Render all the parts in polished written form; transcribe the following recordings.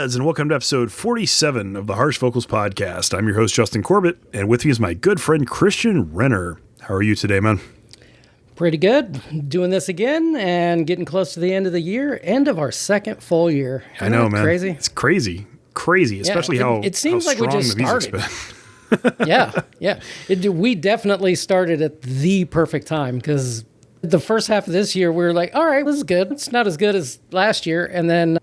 buds, and welcome to episode 47 of the Harsh Vocals Podcast. I'm your host, Justin Corbett, and with me is my good friend, Christian Renner. How are you today, man? Pretty good. Doing this again and getting close to the end of the year, end of our second full year. I know, man. Crazy. It's crazy, especially how it seems how like we just started. Yeah. We definitely started at the perfect time because the first half of this year, we were like, all right, this is good. It's not as good as last year. And then,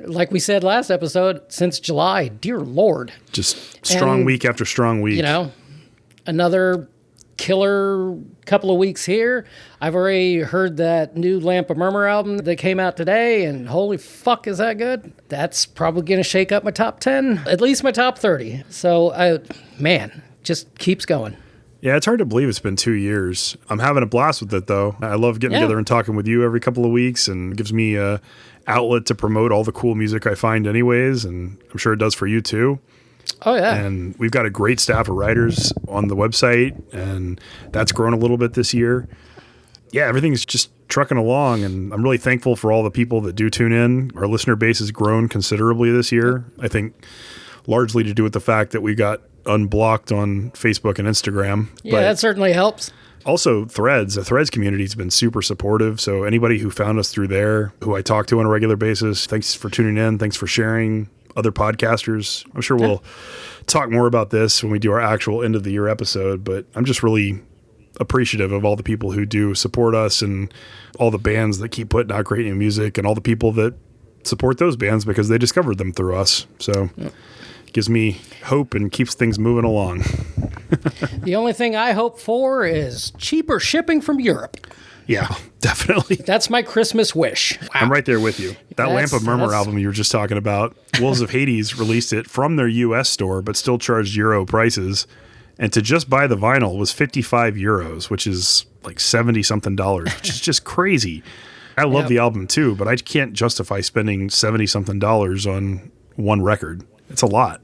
like we said last episode, since July, dear Lord. Just strong week after strong week. You know, another killer couple of weeks here. I've already heard that new Lamp of Murmur album that came out today, and holy fuck, is that good? That's probably going to shake up my top 10, at least my top 30. So, just keeps going. Yeah, it's hard to believe it's been 2 years. I'm having a blast with it, though. I love getting together and talking with you every couple of weeks, and it gives me an outlet to promote all the cool music I find anyways, and I'm sure it does for you, too. Oh, yeah. And we've got a great staff of writers on the website, and that's grown a little bit this year. Yeah, everything's just trucking along, and I'm really thankful for all the people that do tune in. Our listener base has grown considerably this year. I think largely to do with the fact that we got unblocked on Facebook and Instagram. Yeah, that certainly helps. Also, Threads. The Threads community has been super supportive. So anybody who found us through there, who I talk to on a regular basis, thanks for tuning in. Thanks for sharing. Other podcasters. I'm sure we'll talk more about this when we do our actual end of the year episode, but I'm just really appreciative of all the people who do support us and all the bands that keep putting out great new music and all the people that support those bands because they discovered them through us. So it gives me hope and keeps things moving along. The only thing I hope for is cheaper shipping from Europe. Yeah, definitely. That's my Christmas wish. Wow. I'm right there with you. That Lamp of Murmur album you were just talking about, Wolves of Hades released it from their US store, but still charged Euro prices. And to just buy the vinyl was 55 euros, which is like 70-something dollars, which is just crazy. I love the album too, but I can't justify spending 70-something dollars on one record. It's a lot.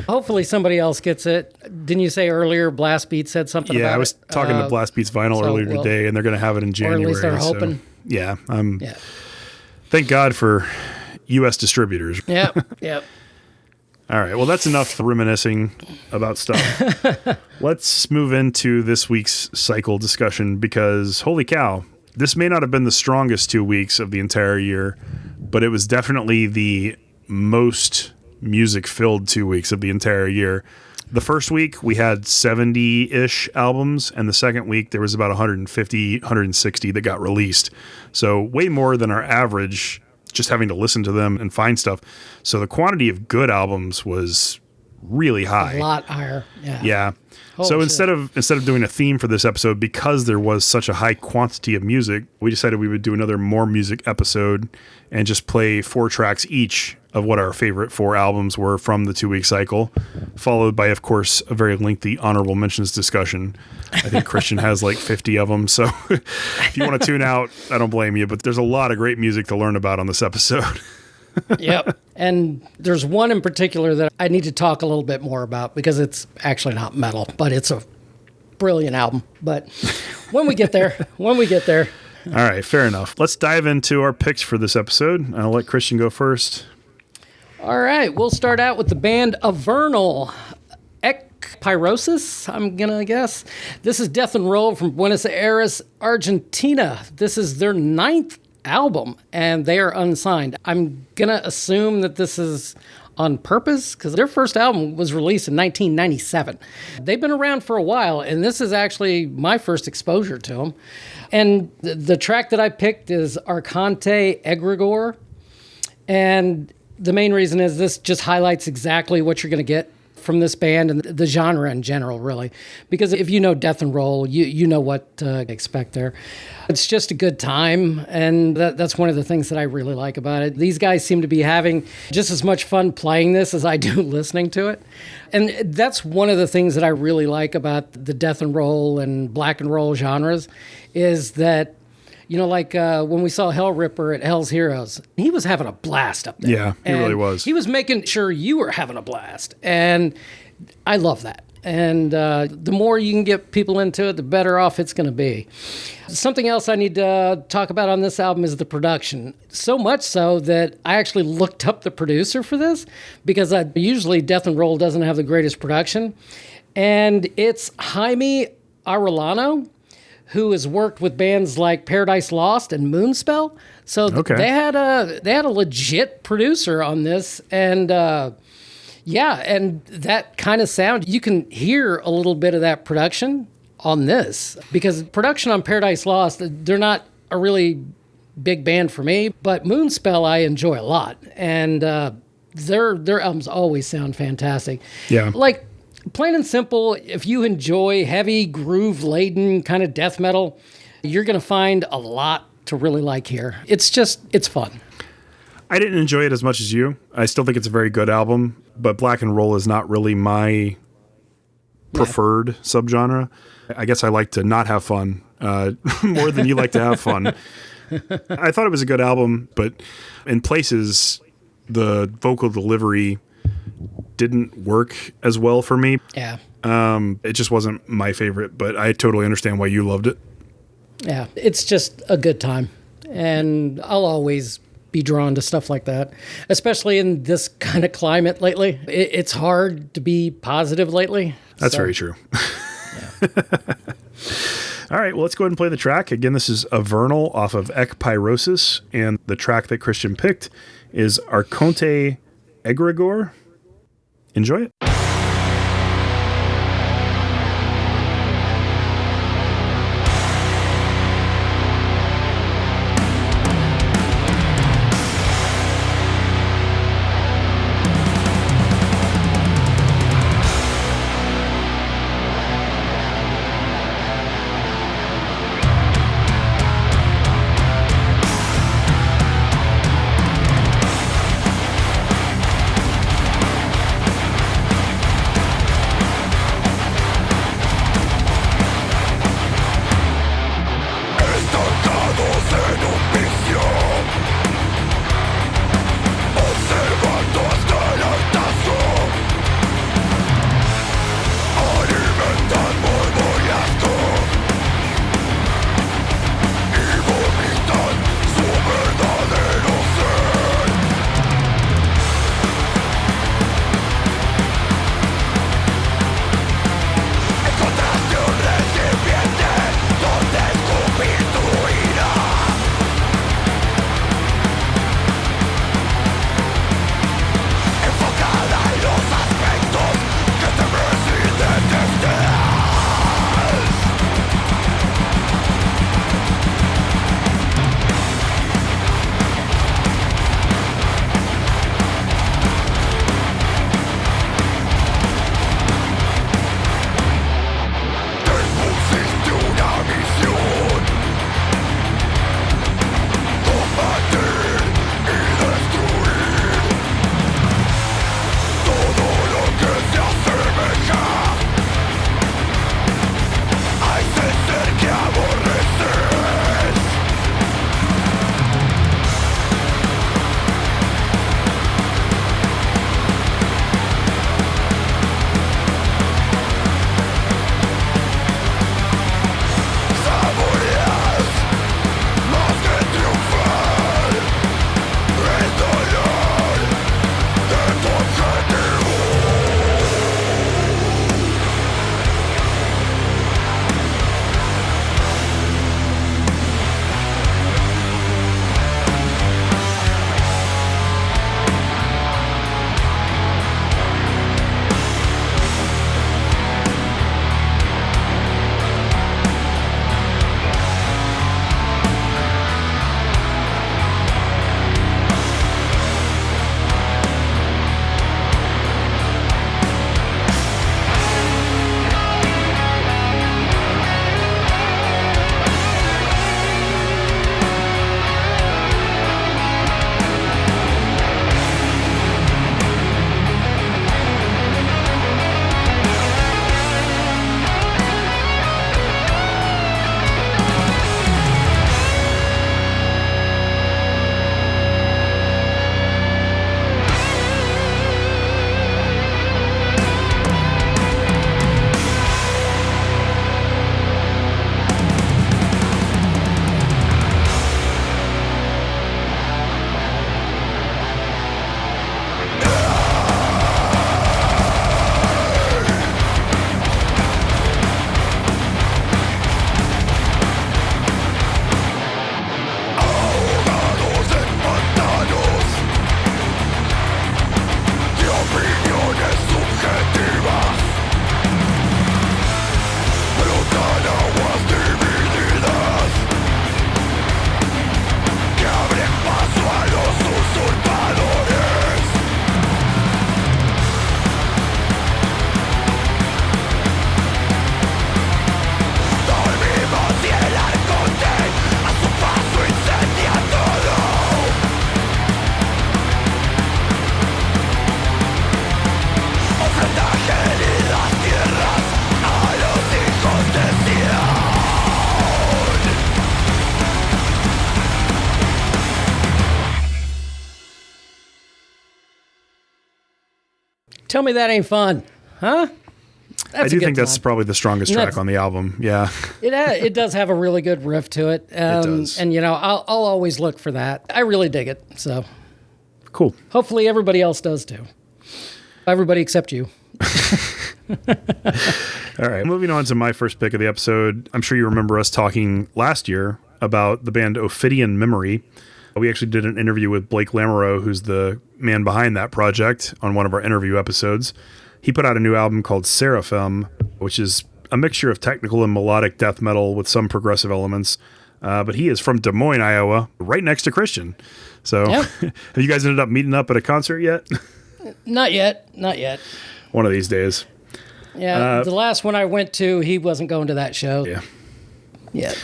Hopefully somebody else gets it. Didn't you say earlier Blast Beat said something about it? Yeah, I was talking to Blast Beat's Vinyl earlier today, and they're going to have it in January. Or at least they're hoping. So, thank God for U.S. distributors. Yep. All right, well, that's enough reminiscing about stuff. Let's move into this week's cycle discussion because, holy cow, this may not have been the strongest 2 weeks of the entire year, but it was definitely the most music-filled 2 weeks of the entire year. The first week, we had 70-ish albums, and the second week, there was about 150, 160 that got released. So way more than our average, just having to listen to them and find stuff. So the quantity of good albums was really high. A lot higher, Yeah. So instead of doing a theme for this episode, because there was such a high quantity of music, we decided we would do another More Music episode and just play 4 tracks each of what our favorite 4 albums were from the 2-week cycle, followed by, of course, a very lengthy honorable mentions discussion. I think Christian has like 50 of them, so if you want to tune out, I don't blame you, but there's a lot of great music to learn about on this episode. Yep. And there's one in particular that I need to talk a little bit more about because it's actually not metal, but it's a brilliant album. But when we get there. All right, fair enough. Let's dive into our picks for this episode. I'll let Christian go first. All right, we'll start out with the band Avernal. Pyrosis, I'm going to guess. This is Death and Roll from Buenos Aires, Argentina. This is their 9th album, and they are unsigned. I'm going to assume that this is on purpose because their first album was released in 1997. They've been around for a while, and this is actually my first exposure to them. And the track that I picked is Arconte, Egregor. And the main reason is this just highlights exactly what you're going to get from this band and the genre in general, really. Because if you know Death and Roll, you know what to expect there. It's just a good time, and that's one of the things that I really like about it. These guys seem to be having just as much fun playing this as I do listening to it. And that's one of the things that I really like about the Death and Roll and black and roll genres is that, you know, like when we saw Hell Ripper at Hell's Heroes, he was having a blast up there. Yeah, he really was. He was making sure you were having a blast. And I love that. And the more you can get people into it, the better off it's going to be. Something else I need to talk about on this album is the production. So much so that I actually looked up the producer for this, because usually Death and Roll doesn't have the greatest production. And it's Jaime Arellano, who has worked with bands like Paradise Lost and Moonspell. So they had a legit producer on this, and and that kind of sound, you can hear a little bit of that production on this, because production on Paradise Lost, they're not a really big band for me, but Moonspell I enjoy a lot, and their albums always sound fantastic. Yeah, like. Plain and simple, if you enjoy heavy, groove-laden kind of death metal, you're going to find a lot to really like here. It's fun. I didn't enjoy it as much as you. I still think it's a very good album, but black and roll is not really my preferred subgenre. I guess I like to not have fun more than you like to have fun. I thought it was a good album, but in places, the vocal delivery didn't work as well for me. Yeah. It just wasn't my favorite, but I totally understand why you loved it. Yeah, it's just a good time. And I'll always be drawn to stuff like that, especially in this kind of climate lately. It's hard to be positive lately. That's very true. All right, well, let's go ahead and play the track. Again, this is Avernal off of Ekpyrosis, and the track that Christian picked is Arconte Egregor. Enjoy it. Tell me that ain't fun, huh? I do think that's probably the strongest track on the album. Yeah. It does have a really good riff to it. It does. And, I'll always look for that. I really dig it. So cool. Hopefully everybody else does too. Everybody except you. All right. Moving on to my first pick of the episode. I'm sure you remember us talking last year about the band Ophidian Memory. We actually did an interview with Blake Lamoureux, who's the man behind that project, on one of our interview episodes. He put out a new album called Seraphim, which is a mixture of technical and melodic death metal with some progressive elements. But he is from Des Moines, Iowa, right next to Christian. So yep. Have you guys ended up meeting up at a concert yet? Not yet. One of these days. Yeah, the last one I went to, he wasn't going to that show. Yeah.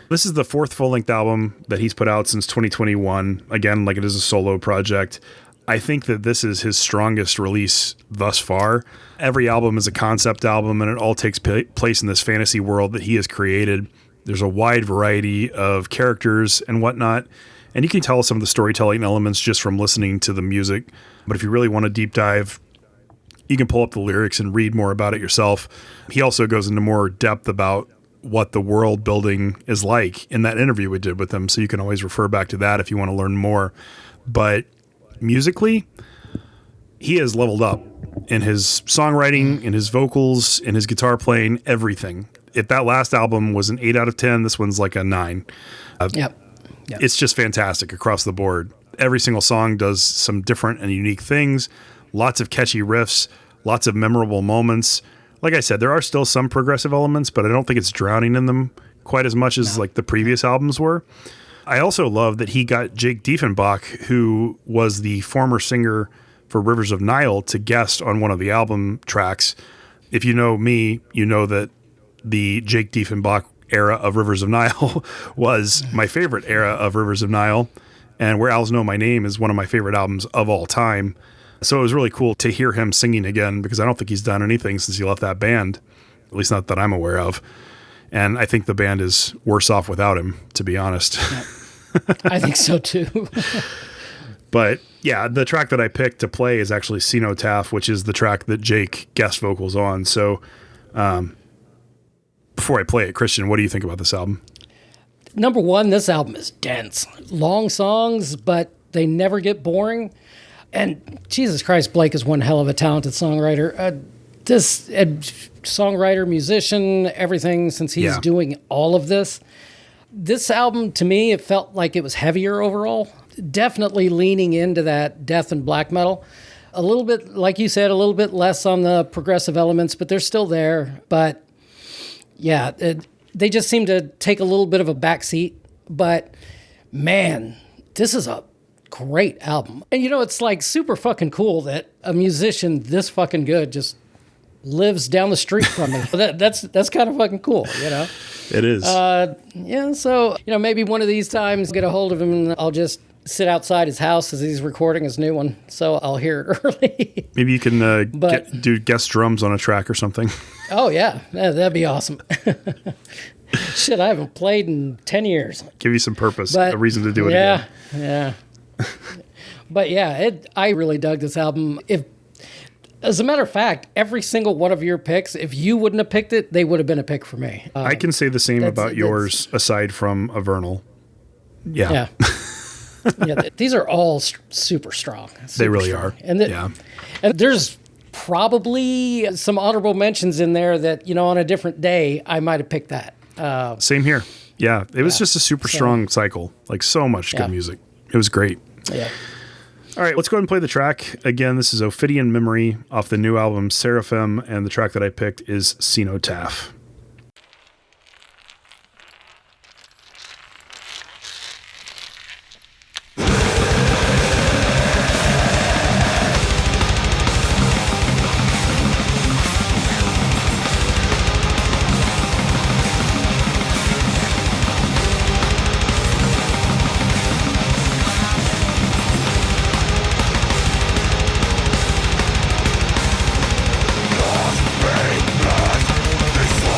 This is the fourth full-length album that he's put out since 2021. Again, like it is a solo project. I think that this is his strongest release thus far. Every album is a concept album, and it all takes place in this fantasy world that he has created. There's a wide variety of characters and whatnot, and you can tell some of the storytelling elements just from listening to the music. But if you really want to deep dive, you can pull up the lyrics and read more about it yourself. He also goes into more depth about what the world building is like in that interview we did with him. So you can always refer back to that if you want to learn more. But musically, he has leveled up in his songwriting, in his vocals, in his guitar playing, everything. If that last album was an 8 out of 10, this one's like a 9. Yep. It's just fantastic across the board. Every single song does some different and unique things. Lots of catchy riffs, lots of memorable moments. Like I said, there are still some progressive elements, but I don't think it's drowning in them quite as much as like the previous albums were. I also love that he got Jake Diefenbach, who was the former singer for Rivers of Nile, to guest on one of the album tracks. If you know me, you know that the Jake Diefenbach era of Rivers of Nile was my favorite era of Rivers of Nile. And Where Owls Know My Name is one of my favorite albums of all time. So it was really cool to hear him singing again, because I don't think he's done anything since he left that band, at least not that I'm aware of. And I think the band is worse off without him, to be honest. I think so too. But yeah, the track that I picked to play is actually Cenotaph, which is the track that Jake guest vocals on. So before I play it, Christian, what do you think about this album? Number one, this album is dense. Long songs, but they never get boring. And Jesus Christ, Blake is one hell of a talented songwriter. Songwriter, musician, everything, since he's doing all of this. This album, to me, it felt like it was heavier overall. Definitely leaning into that death and black metal. A little bit, like you said, a little bit less on the progressive elements, but they're still there. But yeah, they just seem to take a little bit of a backseat. But man, this is a great album. And it's like super fucking cool that a musician this fucking good just lives down the street from me. That's kind of fucking cool, It is. So, maybe one of these times get a hold of him and I'll just sit outside his house as he's recording his new one, so I'll hear it early. Maybe you can do guest drums on a track or something. Oh, yeah. That'd be awesome. Shit, I haven't played in 10 years. Give you some purpose, a reason to do it again. Yeah. But yeah, I really dug this album. As a matter of fact, every single one of your picks, if you wouldn't have picked it, they would have been a pick for me. I can say the same about yours, aside from Avernal. Yeah. These are all super strong. They really are. And there's probably some honorable mentions in there that, on a different day, I might have picked that. Same here. Yeah, it was just a super strong cycle. Like so much good music. It was great. Yeah. All right, let's go ahead and play the track. Again, this is Ophidian Memory off the new album Seraphim, and the track that I picked is Cenotaph. This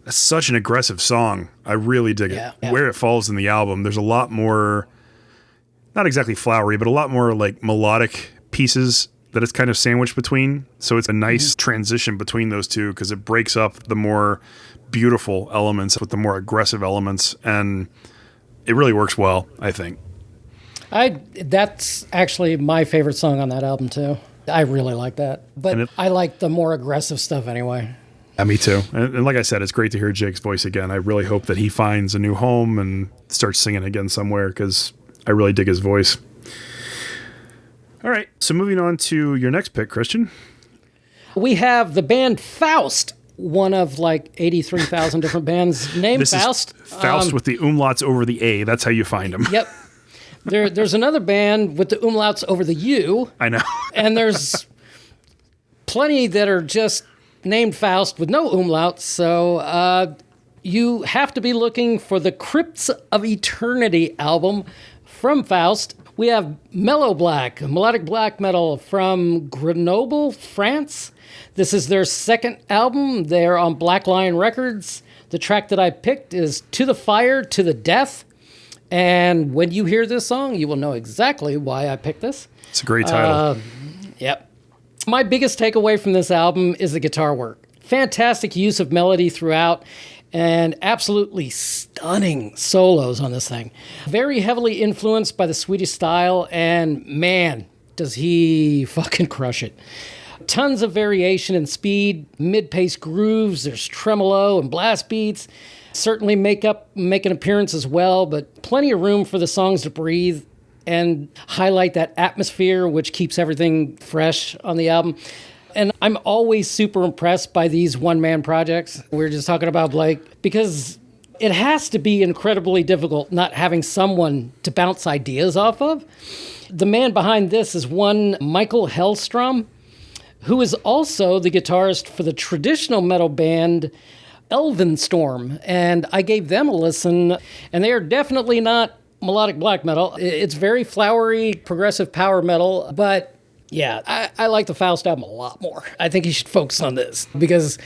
That's such an aggressive song. I really dig it. Yeah. Where it falls in the album, there's a lot more, not exactly flowery, but a lot more like melodic pieces that it's kind of sandwiched between. So it's a nice transition between those two because it breaks up the more beautiful elements with the more aggressive elements. And it really works well, I think. That's actually my favorite song on that album, too. I really like that. But I like the more aggressive stuff anyway. Yeah, me too. And like I said, it's great to hear Jake's voice again. I really hope that he finds a new home and starts singing again somewhere because I really dig his voice. All right. So moving on to your next pick, Christian. We have the band Faust, one of like 83,000 different bands named This Faust. Is Faust with the umlauts over the A. That's how you find them. Yep. There's another band with the umlauts over the U. I know. And there's plenty that are just named Faust with no umlauts. So you have to be looking for the Crypts of Eternity album from Faust. We have Mellow Black, melodic black metal from Grenoble, France. This is their second album. They're on Black Lion Records. The track that I picked is To the Fire, to the Death. And when you hear this song, you will know exactly why I picked this. It's a great title. Yep. My biggest takeaway from this album is the guitar work. Fantastic use of melody throughout and absolutely stunning solos on this thing. Very heavily influenced by the Swedish style, and man, does he fucking crush it. Tons of variation in speed, mid-pace grooves, there's tremolo and blast beats. Certainly make an appearance as well, but plenty of room for the songs to breathe and highlight that atmosphere, which keeps everything fresh on the album. And I'm always super impressed by these one-man projects. We were just talking about Blake, because it has to be incredibly difficult not having someone to bounce ideas off of. The man behind this is one Michael Hellstrom, who is also the guitarist for the traditional metal band Elvenstorm. And I gave them a listen, and they are definitely not melodic black metal. It's very flowery, progressive power metal, but yeah, I like the Faust album a lot more. I think you should focus on this because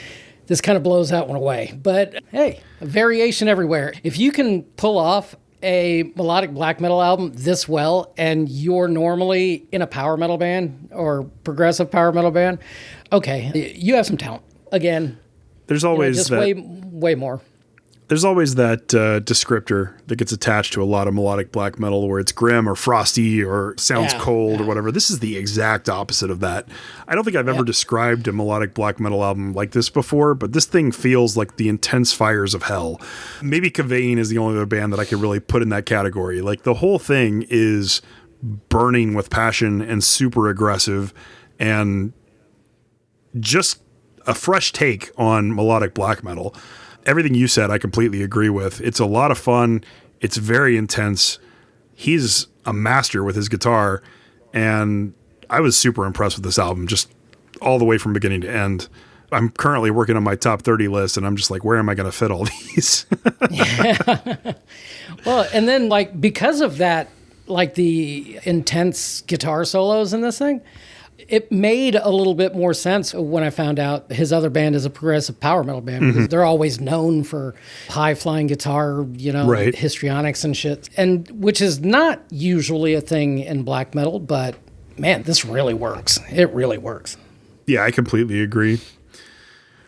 this kind of blows that one away. But hey, a variation everywhere. If you can pull off a melodic black metal album this well and you're normally in a power metal band or progressive power metal band, okay, you have some talent. Again, there's always just that, way more. There's always that descriptor that gets attached to a lot of melodic black metal where it's grim or frosty or sounds cold or whatever. This is the exact opposite of that. I don't think I've ever described a melodic black metal album like this before, but this thing feels like the intense fires of hell. Maybe Cavain is the only other band that I could really put in that category. Like the whole thing is burning with passion and super aggressive and just a fresh take on melodic black metal. Everything you said, I completely agree with. It's a lot of fun. It's very intense. He's a master with his guitar, and I was super impressed with this album, just all the way from beginning to end. I'm currently working on my top 30 list, and I'm just like, where am I going to fit all these? Well, and then like because of that, like the intense guitar solos in this thing, it made a little bit more sense when I found out his other band is a progressive power metal band, because they're always known for high flying guitar, histrionics and shit, and which is not usually a thing in black metal, but man, this really works. It really works. Yeah, I completely agree.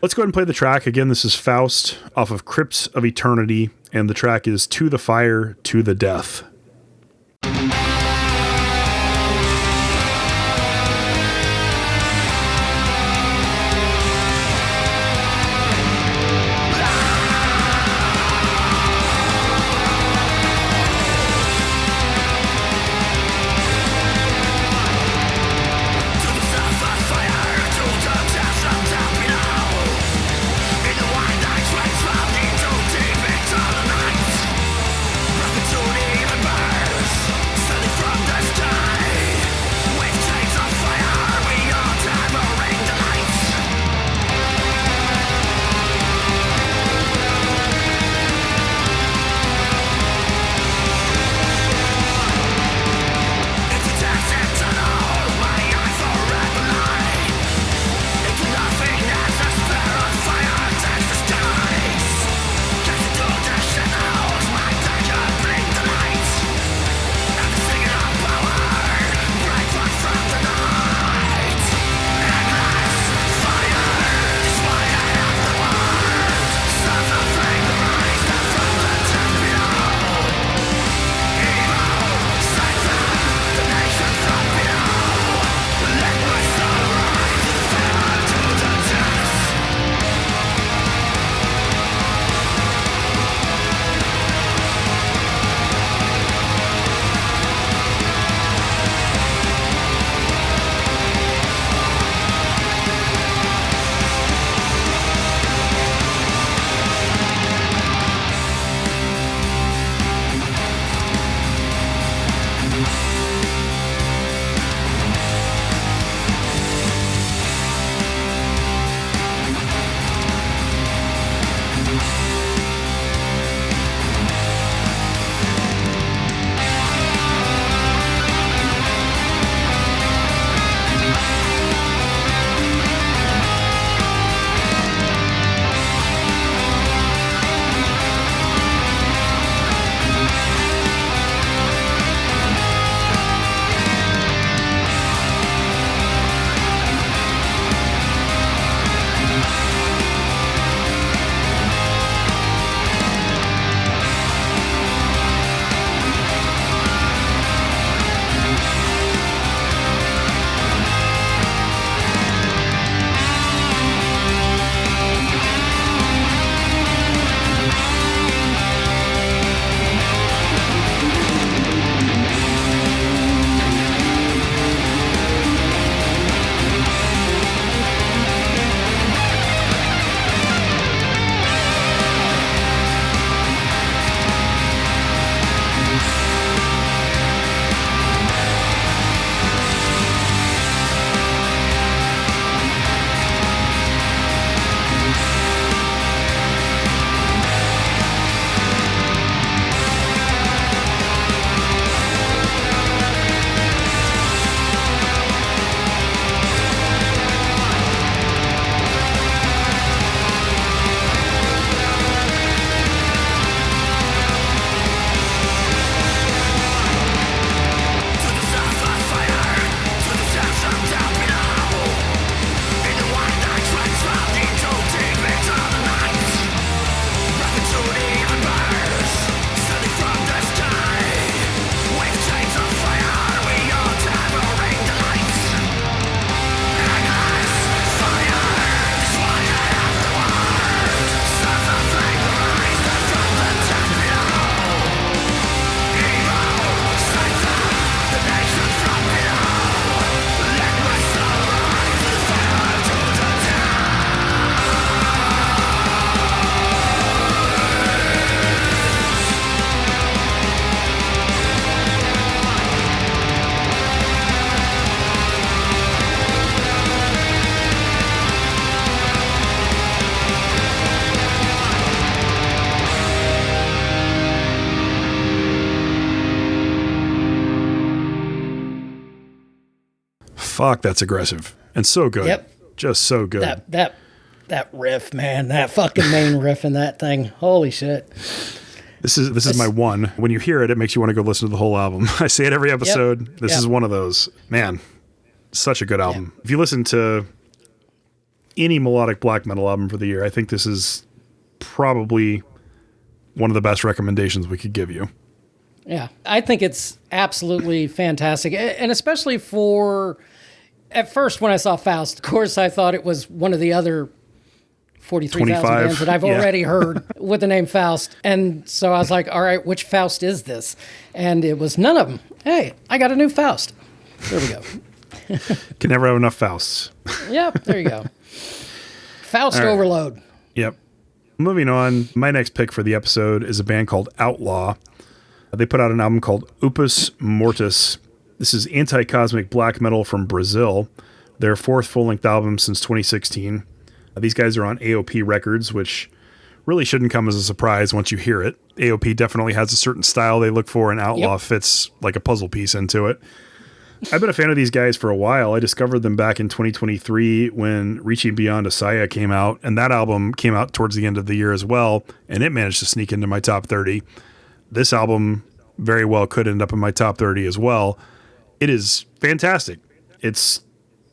Let's go ahead and play the track. Again, this is Faust off of Crypts of Eternity, and the track is To the Fire, to the Death. Even fuck, that's aggressive and so good. Yep. Just so good. That riff, man, that fucking main riff in that thing. Holy shit. This is my one. When you hear it, it makes you want to go listen to the whole album. I say it every episode. Yep. This is one of those. Man, such a good album. If you listen to any melodic black metal album for the year, I think this is probably one of the best recommendations we could give you. Yeah, I think it's absolutely fantastic. And especially for, at first when I saw Faust, of course I thought it was one of the other 43,000 bands that I've already heard with the name Faust. And so I was like, all right, which Faust is this? And it was none of them. Hey, I got a new Faust. There we go. Can never have enough Fausts. Yep, there you go. Faust overload. Yep. Moving on, my next pick for the episode is a band called Outlaw. They put out an album called Opus Mortis. This is anti-cosmic black metal from Brazil. Their fourth full-length album since 2016. These guys are on AOP Records, which really shouldn't come as a surprise once you hear it. AOP definitely has a certain style they look for, and Outlaw fits like a puzzle piece into it. I've been a fan of these guys for a while. I discovered them back in 2023 when Reaching Beyond Asaya came out, and that album came out towards the end of the year as well, and it managed to sneak into my top 30. This album very well could end up in my top 30 as well. It is fantastic. It's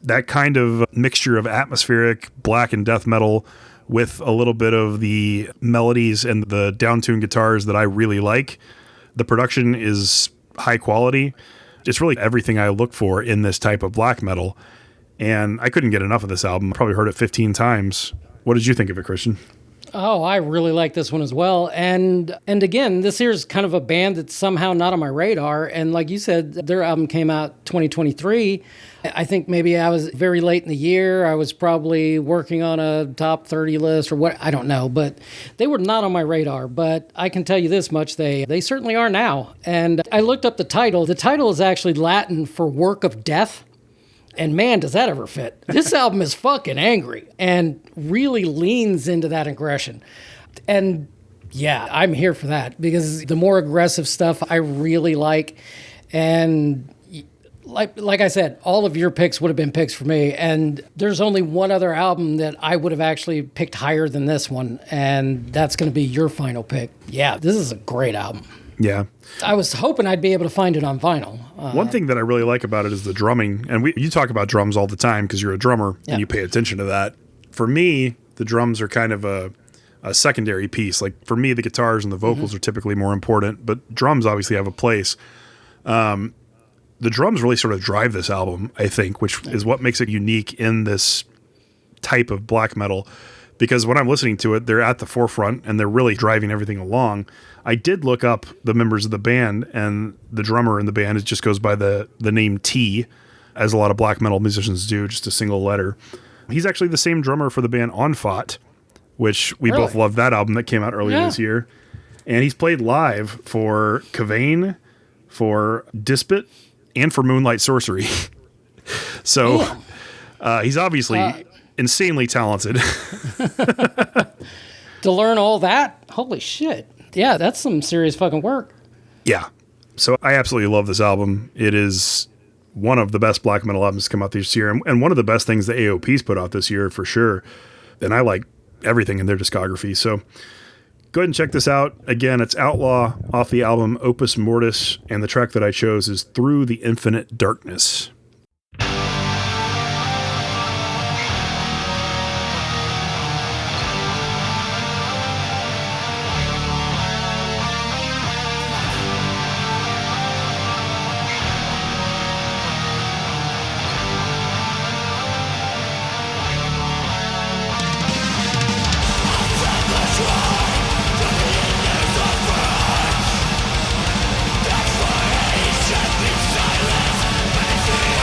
that kind of mixture of atmospheric black and death metal with a little bit of the melodies and the down-tuned guitars that I really like. The production is high quality. It's really everything I look for in this type of black metal. And I couldn't get enough of this album. I probably heard it 15 times. What did you think of it, Christian? Oh, I really like this one as well. And again, this here's kind of a band that's somehow not on my radar. And like you said, their album came out 2023. I think maybe I was very late in the year. I was probably working on a top 30 list or what, I don't know. But they were not on my radar. But I can tell you this much, they certainly are now. And I looked up the title. The title is actually Latin for Work of Death. And man, does that ever fit. This album is fucking angry and really leans into that aggression. And yeah, I'm here for that because the more aggressive stuff I really like. And like I said, all of your picks would have been picks for me. And there's only one other album that I would have actually picked higher than this one. And that's going to be your final pick. Yeah, this is a great album. Yeah. I was hoping I'd be able to find it on vinyl. One thing that I really like about it is the drumming. And you talk about drums all the time because you're a drummer and you pay attention to that. For me, the drums are kind of a secondary piece. Like for me, the guitars and the vocals are typically more important, but drums obviously have a place. The drums really sort of drive this album, I think, which is what makes it unique in this type of black metal. Because when I'm listening to it, they're at the forefront and they're really driving everything along. I did look up the members of the band, and the drummer in the band, it just goes by the name T, as a lot of black metal musicians do, just a single letter. He's actually the same drummer for the band Onfot, which we both loved that album that came out earlier this year. And he's played live for Scathen, for Dispit, and for Moonlight Sorcery. So he's obviously insanely talented. To learn all that? Holy shit. Yeah, that's some serious fucking work. Yeah. So I absolutely love this album. It is one of the best black metal albums to come out this year, and one of the best things the AOP's put out this year for sure. And I like everything in their discography. So go ahead and check this out. Again, it's Outlaw off the album Opus Mortis, and the track that I chose is Through the Infinite Darkness. Silence, but it's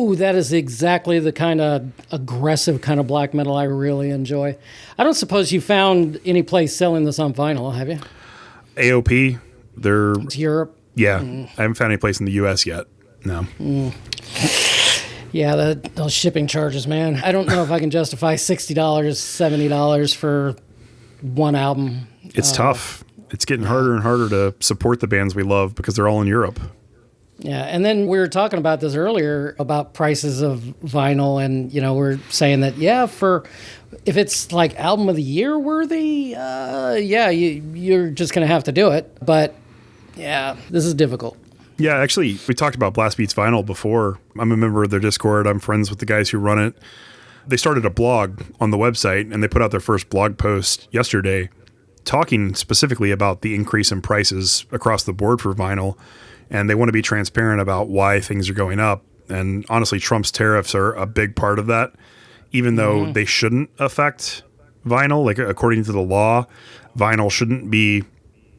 Oh, that is exactly the kind of aggressive kind of black metal I really enjoy. I don't suppose you found any place selling this on vinyl, have you? AOP, they're... It's Europe? Yeah, I haven't found any place in the U.S. yet. No. Yeah, those shipping charges, man. I don't know if I can justify $60, $70 for one album. It's tough. It's getting harder and harder to support the bands we love because they're all in Europe. Yeah, and then we were talking about this earlier about prices of vinyl, and we're saying that if it's like album of the year worthy, you're just gonna have to do it. But yeah, this is difficult. Yeah, actually, we talked about Blast Beats Vinyl before. I'm a member of their Discord. I'm friends with the guys who run it. They started a blog on the website, and they put out their first blog post yesterday talking specifically about the increase in prices across the board for vinyl. And they want to be transparent about why things are going up. And honestly, Trump's tariffs are a big part of that, even though they shouldn't affect vinyl. Like, according to the law, vinyl shouldn't be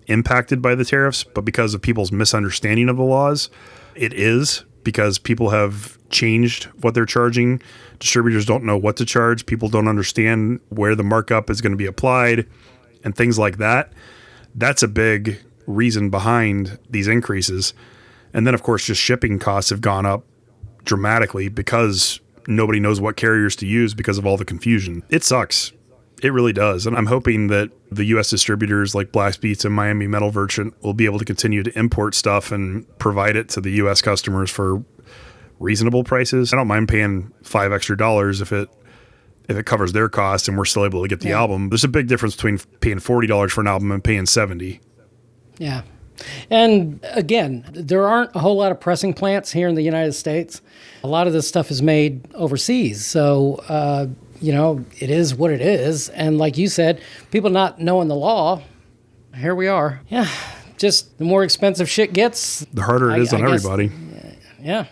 impacted by the tariffs, but because of people's misunderstanding of the laws, it is, because people have changed what they're charging. Distributors don't know what to charge. People don't understand where the markup is going to be applied and things like that. That's a big reason behind these increases. And then, of course, just shipping costs have gone up dramatically because nobody knows what carriers to use because of all the confusion. It sucks. It really does. And I'm hoping that the U.S. distributors like Blast Beats and Miami Metal Merchant will be able to continue to import stuff and provide it to the U.S. customers for reasonable prices. I don't mind paying $5 extra if it covers their costs and we're still able to get the album. There's a big difference between paying $40 for an album and paying $70. Yeah. And again, there aren't a whole lot of pressing plants here in the United States. A lot of this stuff is made overseas. So, it is what it is. And like you said, people not knowing the law, here we are. Yeah. Just the more expensive shit gets, the harder it is on everybody. Yeah.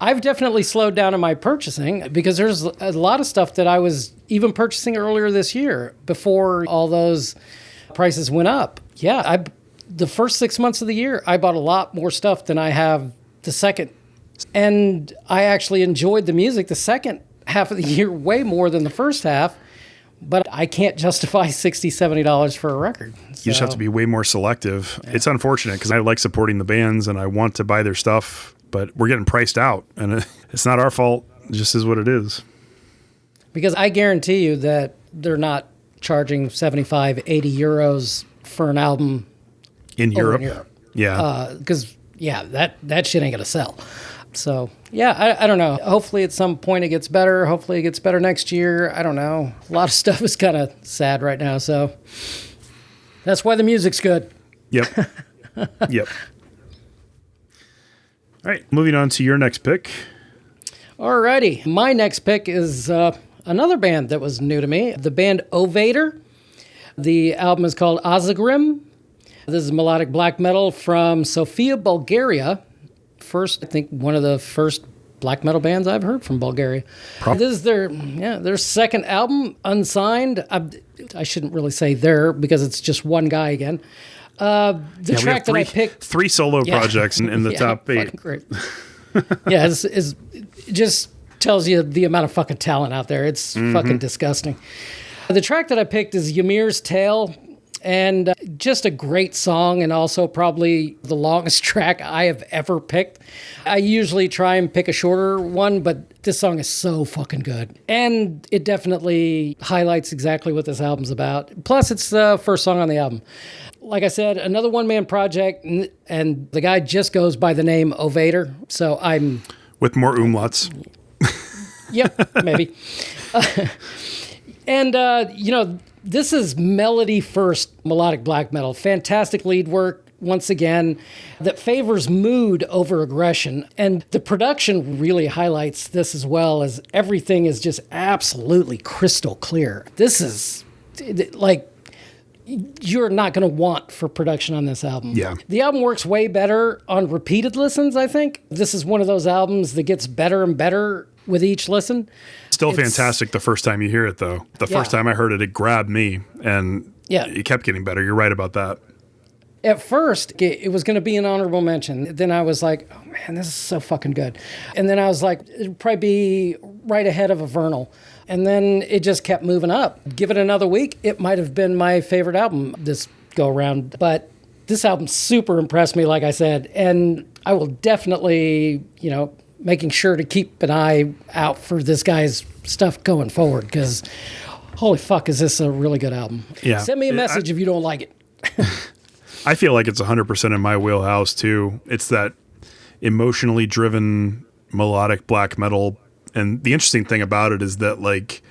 I've definitely slowed down in my purchasing because there's a lot of stuff that I was even purchasing earlier this year before all those prices went up. Yeah. The first 6 months of the year, I bought a lot more stuff than I have the second. And I actually enjoyed the music the second half of the year way more than the first half. But I can't justify $60, $70 for a record. So, you just have to be way more selective. Yeah. It's unfortunate because I like supporting the bands and I want to buy their stuff, but we're getting priced out. And it's not our fault. It just is what it is. Because I guarantee you that they're not charging 75, 80 euros for an album in Europe. Yeah. Because, that shit ain't going to sell. So, I don't know. Hopefully at some point it gets better. Hopefully it gets better next year. I don't know. A lot of stuff is kind of sad right now. So that's why the music's good. Yep. Yep. All right. Moving on to your next pick. All righty. My next pick is another band that was new to me. The band Ovator. The album is called Azagrim. This is melodic black metal from Sofia, Bulgaria. I think one of the first black metal bands I've heard from Bulgaria. This is their second album, unsigned. I shouldn't really say their because it's just one guy again. The track that I picked, 3 solo projects in the top 8. Great. It just tells you the amount of fucking talent out there. It's fucking disgusting. The track that I picked is Ymir's Tale. And just a great song, and also probably the longest track I have ever picked. I usually try and pick a shorter one, but this song is so fucking good. And it definitely highlights exactly what this album's about. Plus, it's the first song on the album. Like I said, another one-man project, and the guy just goes by the name Ovator. So I'm... With more umlauts. Yep, maybe. This is melody first melodic black metal. Fantastic lead work, once again, that favors mood over aggression. And the production really highlights this as well, as everything is just absolutely crystal clear. This is like you're not going to want for production on this album. Yeah. The album works way better on repeated listens, I think. This is one of those albums that gets better and better with each listen. Still fantastic the first time you hear it, though. The first time I heard it, it grabbed me, and it kept getting better. You're right about that. At first, it was going to be an honorable mention. Then I was like, oh man, this is so fucking good. And then I was like, it'd probably be right ahead of Avernal. And then it just kept moving up. Give it another week, it might have been my favorite album this go around. But this album super impressed me, like I said. And I will definitely, making sure to keep an eye out for this guy's stuff going forward, because holy fuck, is this a really good album. Yeah. Send me a message if you don't like it. I feel like it's 100% in my wheelhouse too. It's that emotionally driven melodic black metal. And the interesting thing about it is that like,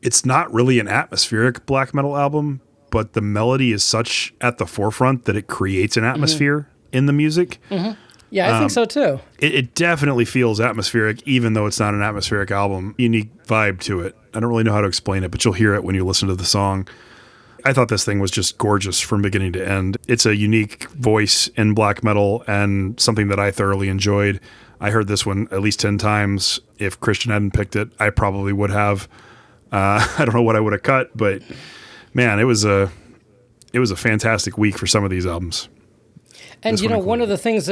it's not really an atmospheric black metal album, but the melody is such at the forefront that it creates an atmosphere in the music. Mm-hmm. Yeah, I think so too. It definitely feels atmospheric, even though it's not an atmospheric album. Unique vibe to it. I don't really know how to explain it, but you'll hear it when you listen to the song. I thought this thing was just gorgeous from beginning to end. It's a unique voice in black metal and something that I thoroughly enjoyed. I heard this one at least 10 times. If Christian hadn't picked it, I probably would have. I don't know what I would have cut, but man, it was a fantastic week for some of these albums. And one of the things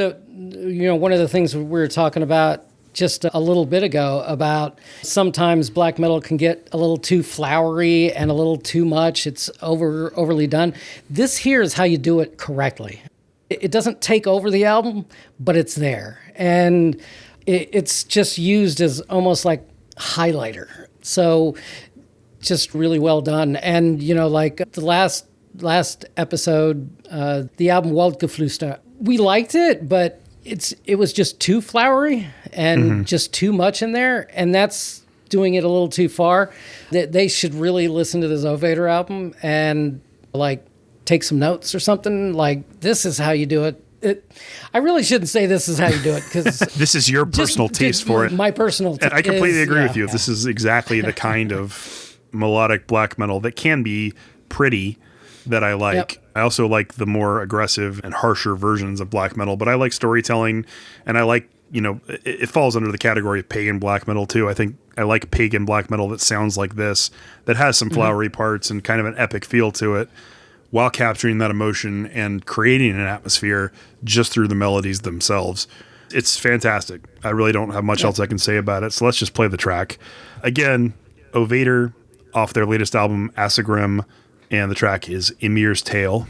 we were talking about just a little bit ago about sometimes black metal can get a little too flowery and a little too much. It's overly done. This here is how you do it correctly. It doesn't take over the album, but it's there. And it's just used as almost like highlighter. So just really well done. And, like the last episode, the album Waldgeflüster, we liked it, but it was just too flowery and just too much in there, and that's doing it a little too far. They should really listen to the Zovator album and like take some notes or something. Like, this is how you do it. I really shouldn't say this is how you do it, because this is your personal taste for it. My personal taste. And I completely agree with you. This is exactly the kind of melodic black metal that can be pretty that I like. Yep. I also like the more aggressive and harsher versions of black metal, but I like storytelling, and I like, it falls under the category of pagan black metal too. I think I like pagan black metal that sounds like this, that has some flowery parts and kind of an epic feel to it, while capturing that emotion and creating an atmosphere just through the melodies themselves. It's fantastic. I really don't have much else I can say about it, so let's just play the track. Again, Ovator off their latest album, Asagrim, and the track is Ymir's Tale.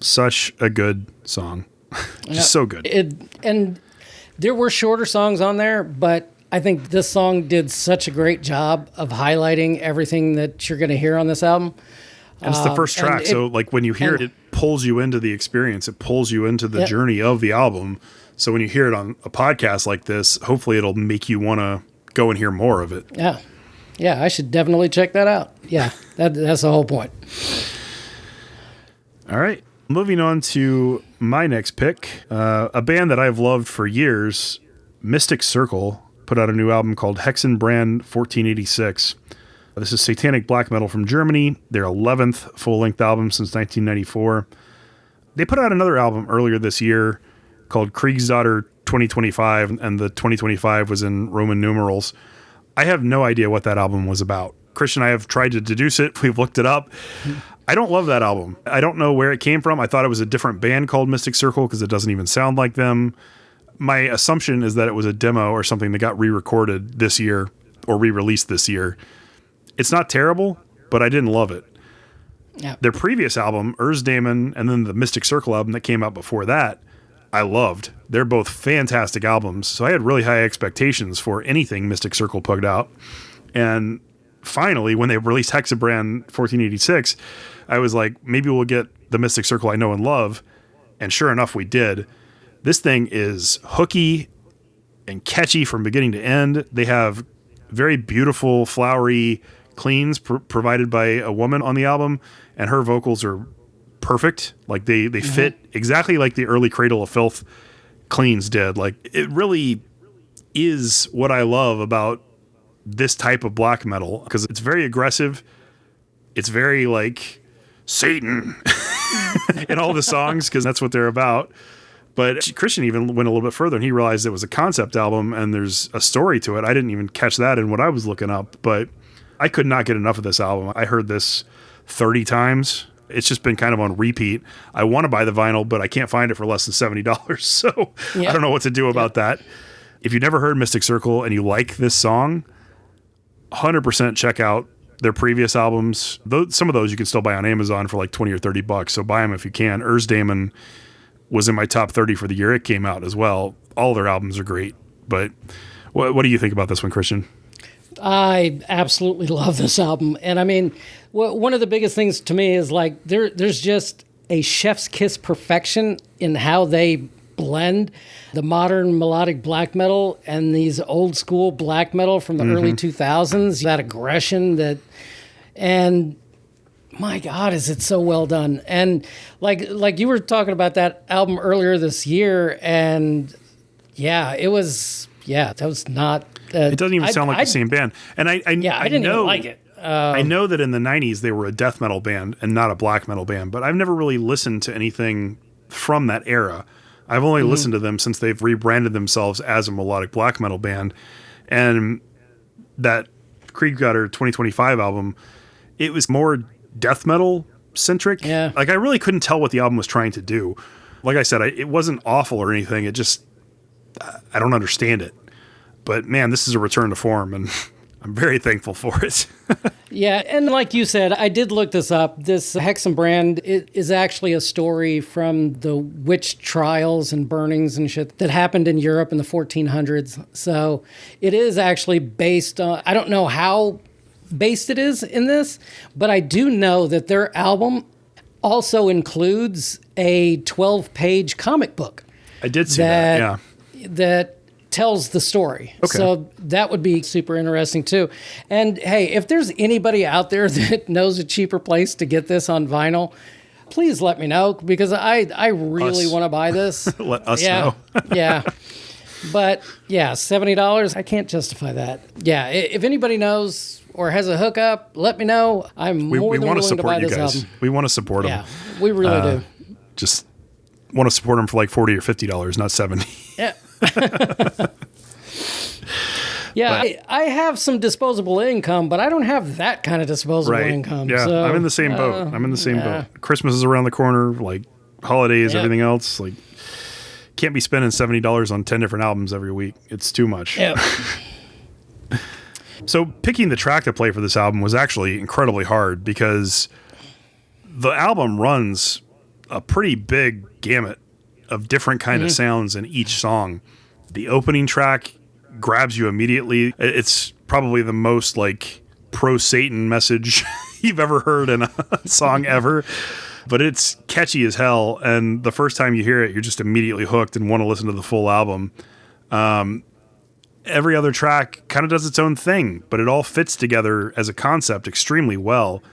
Such a good song. Just so good. And there were shorter songs on there, but I think this song did such a great job of highlighting everything that you're going to hear on this album. And it's the first track, so like when you hear it, it pulls you into the experience. It pulls you into the journey of the album. So when you hear it on a podcast like this, hopefully it'll make you want to go and hear more of it. Yeah. Yeah, I should definitely check that out. Yeah, that's the whole point. All right. Moving on to my next pick, a band that I've loved for years, Mystic Circle, put out a new album called Hexenbrand 1486. This is satanic black metal from Germany, their 11th full-length album since 1994. They put out another album earlier this year called Kriegsdaughter 2025, and the 2025 was in Roman numerals. I have no idea what that album was about. Christian and I have tried to deduce it. We've looked it up. I don't love that album. I don't know where it came from. I thought it was a different band called Mystic Circle because it doesn't even sound like them. My assumption is that it was a demo or something that got re-recorded this year or re-released this year. It's not terrible, but I didn't love it. Yeah. Their previous album, Daemon, and then the Mystic Circle album that came out before that, I loved. They're both fantastic albums, so I had really high expectations for anything Mystic Circle put out. And finally, when they released Hexenbrand 1486, I was like, maybe we'll get the Mystic Circle I know and love. And sure enough, we did. This thing is hooky and catchy from beginning to end. They have very beautiful, flowery cleans provided by a woman on the album, and her vocals are perfect. Like they fit exactly like the early Cradle of Filth cleans did. Like it really is what I love about this type of black metal, because it's very aggressive. It's very like Satan in all the songs, because that's what they're about. But Christian even went a little bit further, and he realized it was a concept album and there's a story to it. I didn't even catch that in what I was looking up, but I could not get enough of this album. I heard this 30 times. It's just been kind of on repeat. I want to buy the vinyl, but I can't find it for less than $70. So I don't know what to do about that. If you've never heard Mystic Circle and you like this song, 100% check out their previous albums. Some of those you can still buy on Amazon for like 20 or 30 bucks. So buy them if you can. Daemon was in my top 30 for the year it came out as well. All their albums are great. But what do you think about this one, Christian? I absolutely love this album. And I mean, one of the biggest things to me is like there's just a chef's kiss perfection in how they blend the modern melodic black metal and these old school black metal from the early 2000s, that aggression and my God, is it so well done. And like you were talking about that album earlier this year, and that was not... it doesn't even sound like the same band. And I didn't know, even like it. I know that in the 90s they were a death metal band and not a black metal band, but I've never really listened to anything from that era. I've only listened to them since they've rebranded themselves as a melodic black metal band. And that Kriegsdaughter 2025 album, it was more death metal centric. Yeah. Like I really couldn't tell what the album was trying to do. Like I said, it wasn't awful or anything. It just, I don't understand it. But man, this is a return to form, and I'm very thankful for it. Yeah, and like you said, I did look this up. This Hexenbrand is actually a story from the witch trials and burnings and shit that happened in Europe in the 1400s. So it is actually based on, I don't know how based it is in this, but I do know that their album also includes a 12-page comic book. I did see that, yeah. That tells the story. Okay. So that would be super interesting too. And hey, if there's anybody out there that knows a cheaper place to get this on vinyl, please let me know, because I really want to buy this. Let us know. Yeah. But yeah, $70, I can't justify that. Yeah, if anybody knows or has a hookup, let me know. I'm more than willing to buy this album. We want to support them. Yeah, we really do. Just want to support them for like $40 or $50, not $70. Yeah. Yeah, I have some disposable income, but I don't have that kind of disposable income. Yeah, so, I'm in the same boat. Boat. Christmas is around the corner, like holidays, everything else. Like, can't be spending $70 on 10 different albums every week. It's too much. Yeah. So picking the track to play for this album was actually incredibly hard, because the album runs a pretty big gamut of different kind of sounds in each song. The opening track grabs you immediately. It's probably the most like pro-Satan message you've ever heard in a song ever, but it's catchy as hell. And the first time you hear it, you're just immediately hooked and want to listen to the full album. Every other track kind of does its own thing, but it all fits together as a concept extremely well.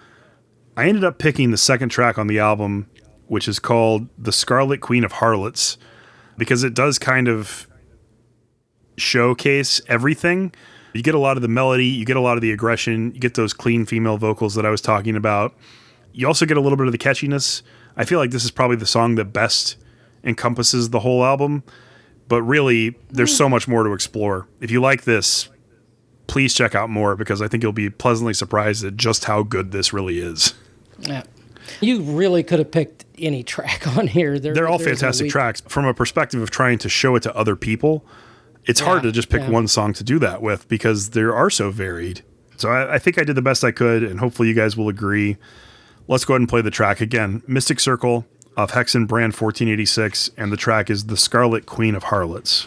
I ended up picking the second track on the album, which is called The Scarlet Queen of Harlots, because it does kind of showcase everything. You get a lot of the melody, you get a lot of the aggression, you get those clean female vocals that I was talking about. You also get a little bit of the catchiness. I feel like this is probably the song that best encompasses the whole album, but really, there's so much more to explore. If you like this, please check out more, because I think you'll be pleasantly surprised at just how good this really is. Yeah. You really could have picked any track on here. They're all fantastic tracks. From a perspective of trying to show it to other people, it's hard to just pick one song to do that with, because they are so varied. So I think I did the best I could, and hopefully you guys will agree. Let's go ahead and play the track again. Mystic Circle of Hexen Brand 1486, and the track is The Scarlet Queen of Harlots.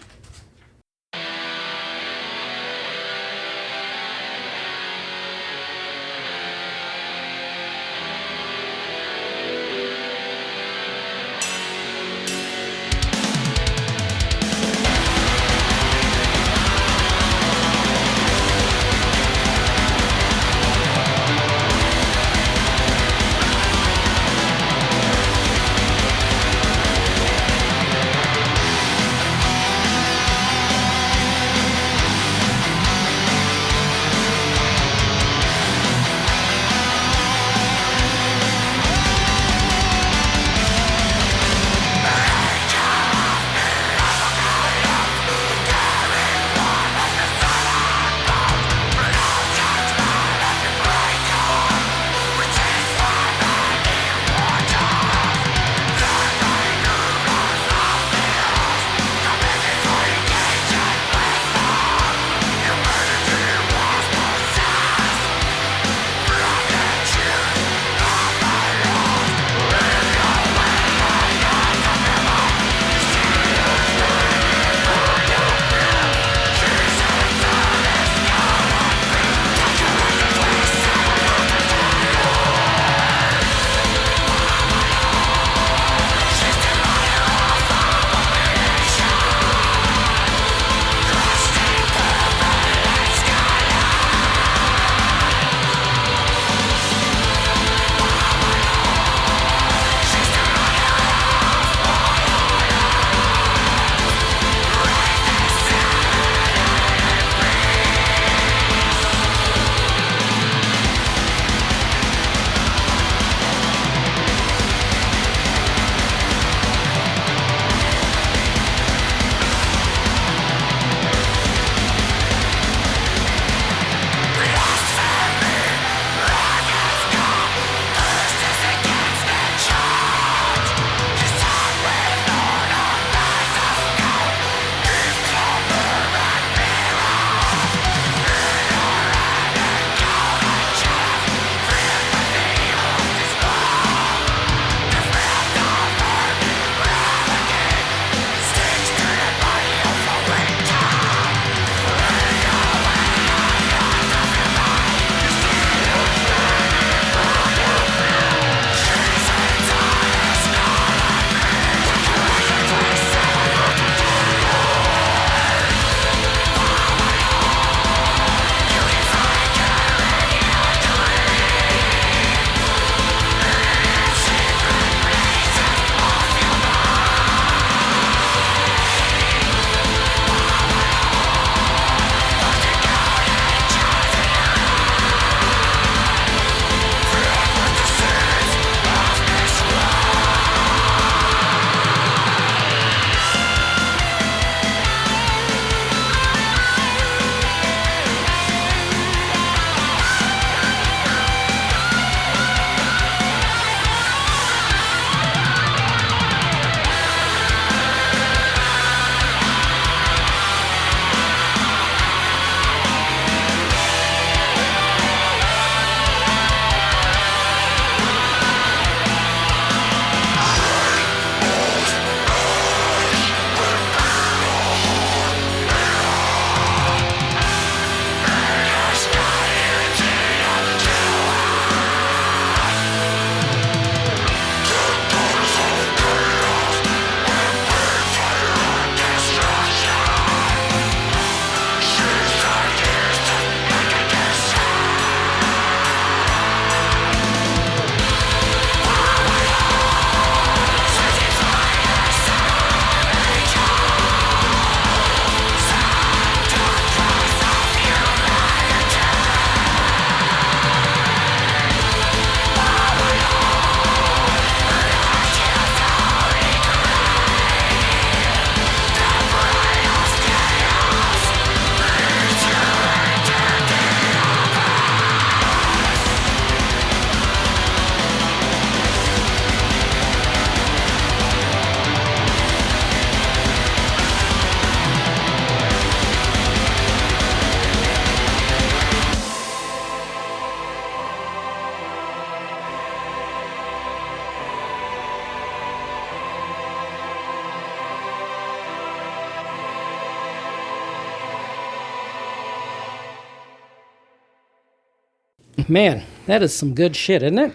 Man, that is some good shit, isn't it?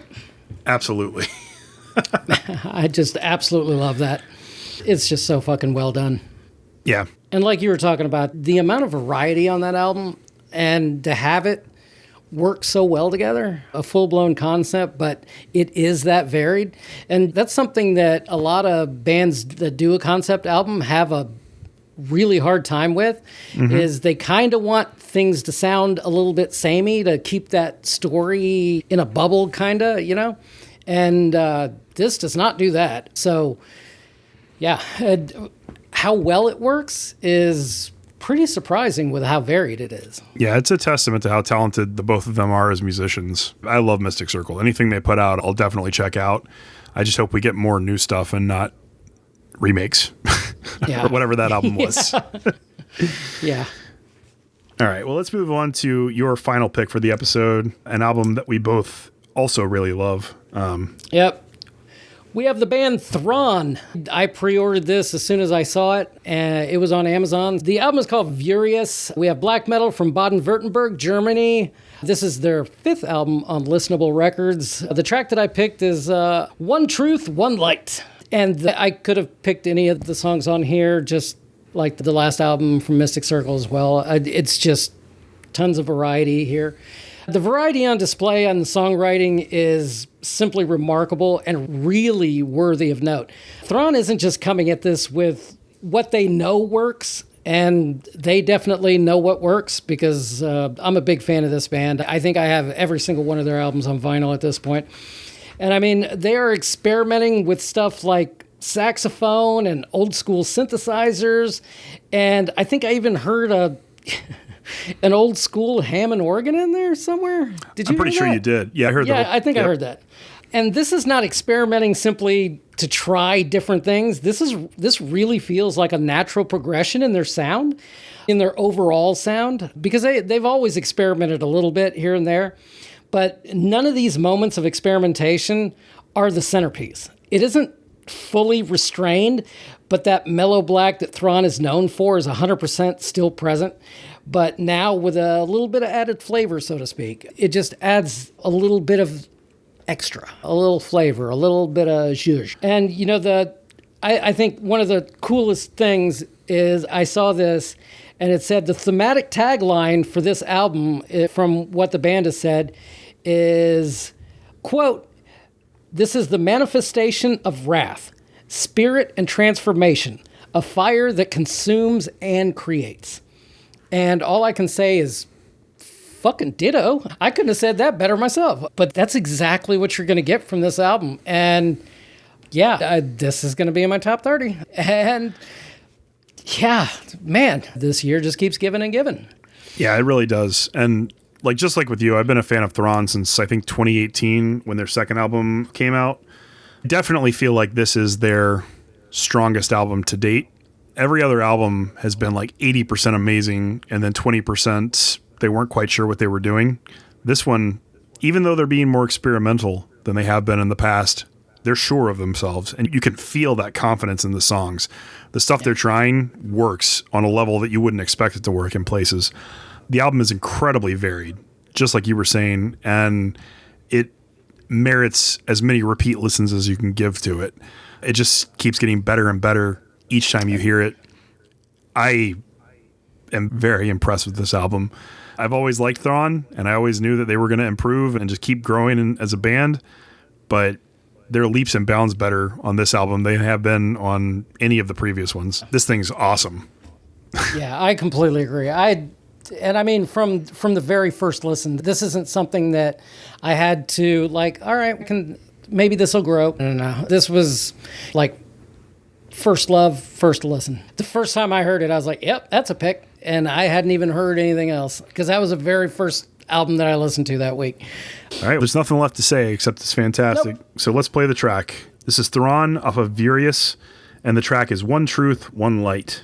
Absolutely. I just absolutely love that. It's just so fucking well done. Yeah. And like you were talking about, the amount of variety on that album and to have it work so well together, a full-blown concept, but it is that varied. And that's something that a lot of bands that do a concept album have a really hard time with, is they kind of want things to sound a little bit samey to keep that story in a bubble, kind of, you know? And this does not do that. So, yeah, how well it works is pretty surprising with how varied it is. Yeah, it's a testament to how talented the both of them are as musicians. I love Mystic Circle. Anything they put out, I'll definitely check out. I just hope we get more new stuff and not remakes. Yeah. Or whatever that album was. Yeah. All right, well, let's move on to your final pick for the episode, an album that we both also really love. Yep. We have the band Thrawn. I pre-ordered this as soon as I saw it, and it was on Amazon. The album is called Furious. We have black metal from Baden-Württemberg, Germany. This is their 5th album on Listenable Records. The track that I picked is One Truth, One Light. And I could have picked any of the songs on here, just like the last album from Mystic Circle as well. It's just tons of variety here. The variety on display on the songwriting is simply remarkable and really worthy of note. Thrawn isn't just coming at this with what they know works, and they definitely know what works, because I'm a big fan of this band. I think I have every single one of their albums on vinyl at this point. And I mean, they are experimenting with stuff like saxophone and old school synthesizers. And I think I even heard an old school Hammond organ in there somewhere. Did you? I'm pretty sure you did. Yeah, I heard that. Yeah, I think I heard that. And this is not experimenting simply to try different things. This really feels like a natural progression in their sound, in their overall sound, because they've always experimented a little bit here and there. But none of these moments of experimentation are the centerpiece. It isn't fully restrained, but that mellow black that Thrawn is known for is 100% still present, but now with a little bit of added flavor, so to speak. It just adds a little bit of extra, a little flavor, a little bit of zhuzh. And, you know, I think one of the coolest things is I saw this, and it said the thematic tagline for this album, from what the band has said, is, quote, "This is the manifestation of wrath, spirit and transformation, a fire that consumes and creates." And all I can say is, fucking ditto. I couldn't have said that better myself. But that's exactly what you're going to get from this album. And yeah, this is going to be in my top 30. And yeah, man, this year just keeps giving and giving. Yeah, it really does. And just like with you, I've been a fan of Thrawn since I think 2018 when their second album came out. Definitely feel like this is their strongest album to date. Every other album has been like 80% amazing, and then 20% they weren't quite sure what they were doing. This one, even though they're being more experimental than they have been in the past, they're sure of themselves, and you can feel that confidence in the songs. The stuff they're trying works on a level that you wouldn't expect it to work in places. The album is incredibly varied, just like you were saying, and it merits as many repeat listens as you can give to it. It just keeps getting better and better each time you hear it. I am very impressed with this album. I've always liked Thrawn, and I always knew that they were going to improve and just keep growing as a band, but they're leaps and bounds better on this album than they have been on any of the previous ones. This thing's awesome. Yeah, I completely agree. And I mean, from the very first listen, this isn't something that I had to all right, maybe this will grow. No. This was like first love, first listen. The first time I heard it, I was like, yep, that's a pick. And I hadn't even heard anything else, because that was the very first album that I listened to that week. All right, there's nothing left to say except it's fantastic. Nope. So let's play the track. This is Thrawn off of Furious, and the track is One Truth, One Light.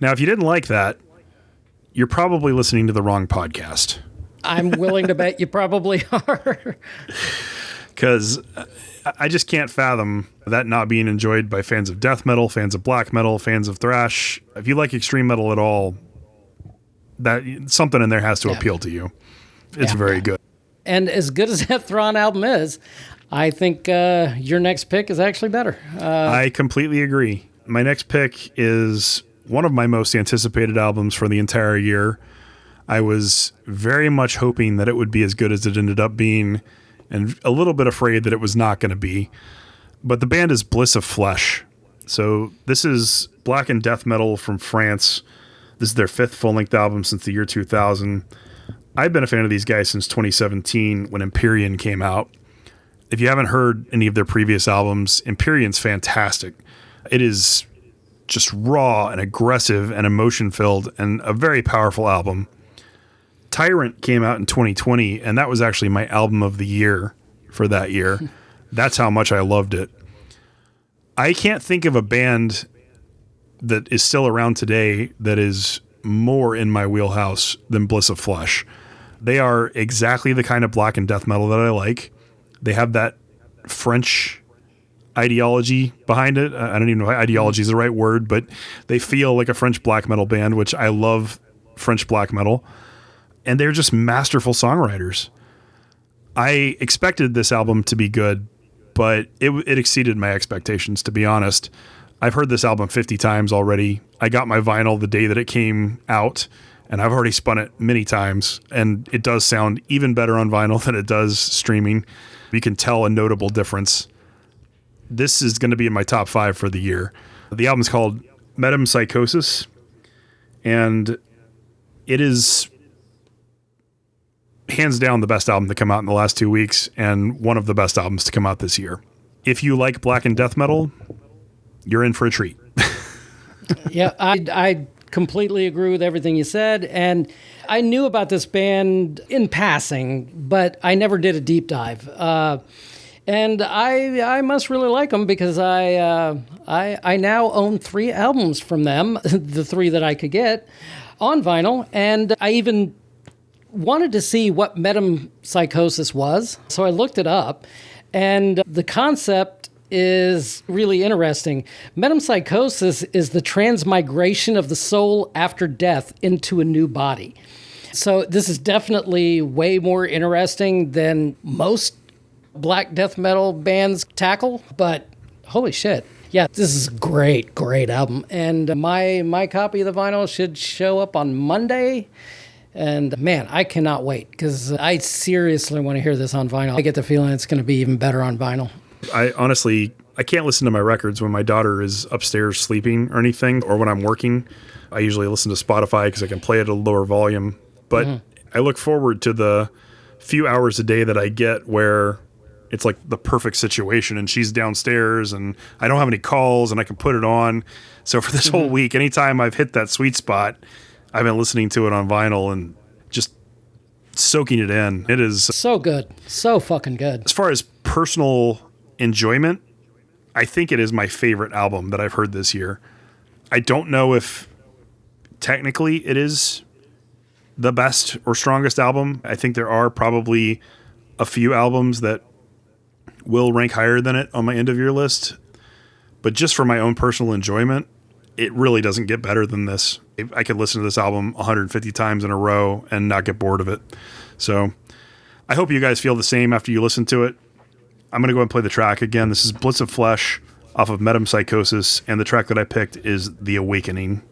Now, if you didn't like that, you're probably listening to the wrong podcast. I'm willing to bet you probably are. Because I just can't fathom that not being enjoyed by fans of death metal, fans of black metal, fans of thrash. If you like extreme metal at all, that something in there has to appeal to you. It's very good. And as good as that Thrawn album is, I think your next pick is actually better. I completely agree. My next pick is one of my most anticipated albums for the entire year. I was very much hoping that it would be as good as it ended up being, and a little bit afraid that it was not going to be. But the band is Bliss of Flesh. So this is black and death metal from France. This is their fifth full-length album since the year 2000. I've been a fan of these guys since 2017 when Empyrean came out. If you haven't heard any of their previous albums, Empyrean's fantastic. It is just raw and aggressive and emotion-filled and a very powerful album. Tyrant came out in 2020, and that was actually my album of the year for that year. That's how much I loved it. I can't think of a band that is still around today that is more in my wheelhouse than Bliss of Flesh. They are exactly the kind of black and death metal that I like. They have that French ideology behind it. I don't even know if ideology is the right word, but they feel like a French black metal band, which I love French black metal. And they're just masterful songwriters. I expected this album to be good, but it exceeded my expectations, to be honest. I've heard this album 50 times already. I got my vinyl the day that it came out, and I've already spun it many times, and it does sound even better on vinyl than it does streaming. You can tell a notable difference. This is going to be in my top 5 for the year. The album's called Metempsychosis, and it is hands down the best album to come out in the last 2 weeks and one of the best albums to come out this year. If you like black and death metal, you're in for a treat. Yeah, I completely agree with everything you said. And I knew about this band in passing, but I never did a deep dive. And I must really like them because I now own 3 albums from them, the 3 that I could get on vinyl. And I even wanted to see what metempsychosis was. So I looked it up, and the concept is really interesting. Metempsychosis is the transmigration of the soul after death into a new body. So this is definitely way more interesting than most black death metal bands tackle, but holy shit. Yeah, this is a great, great album. And my copy of the vinyl should show up on Monday. And man, I cannot wait because I seriously want to hear this on vinyl. I get the feeling it's going to be even better on vinyl. I can't listen to my records when my daughter is upstairs sleeping or anything, or when I'm working. I usually listen to Spotify because I can play it at a lower volume. But I look forward to the few hours a day that I get where it's like the perfect situation and she's downstairs and I don't have any calls and I can put it on. So for this whole week, anytime I've hit that sweet spot, I've been listening to it on vinyl and just soaking it in. It is so good. So fucking good. As far as personal enjoyment, I think it is my favorite album that I've heard this year. I don't know if technically it is the best or strongest album. I think there are probably a few albums that will rank higher than it on my end of year list. But just for my own personal enjoyment, it really doesn't get better than this. I could listen to this album 150 times in a row and not get bored of it. So I hope you guys feel the same after you listen to it. I'm going to go and play the track again. This is Bliss of Flesh off of Metempsychosis, and the track that I picked is The Awakening.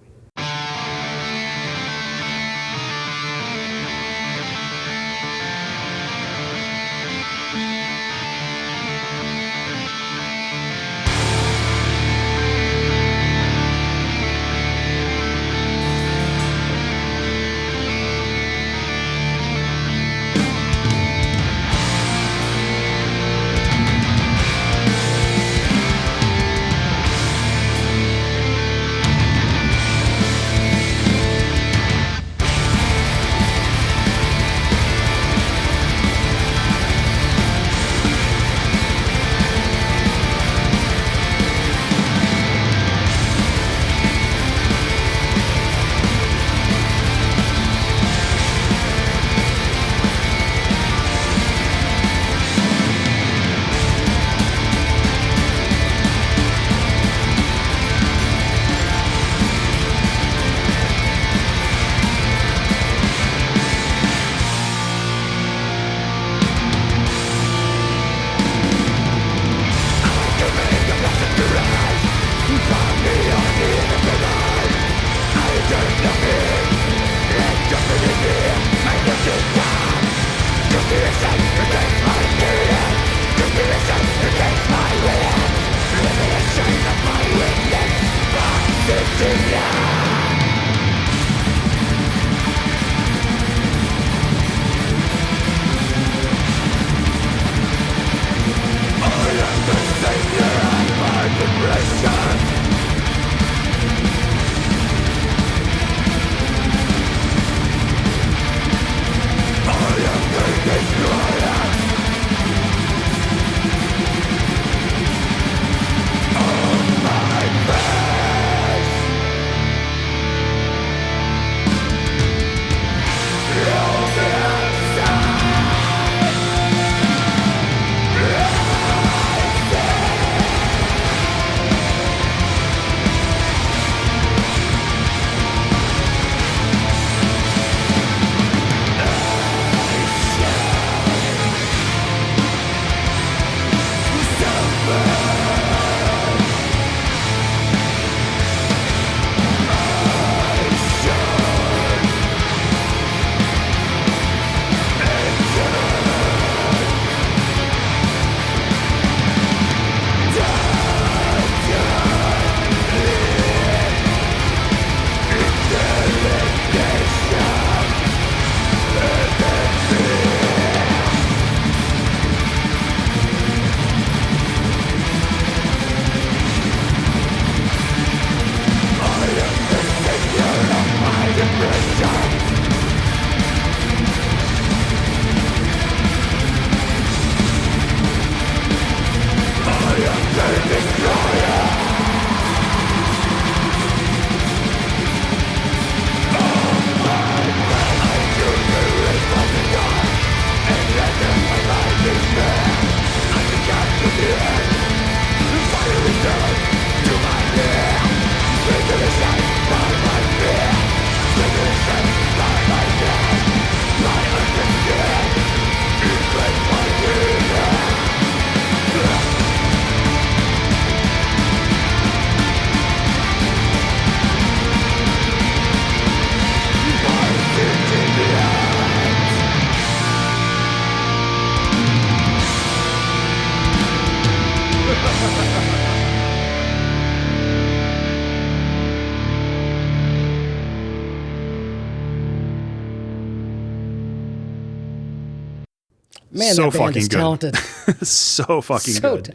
Man, so that band fucking is good. talented. So fucking So good.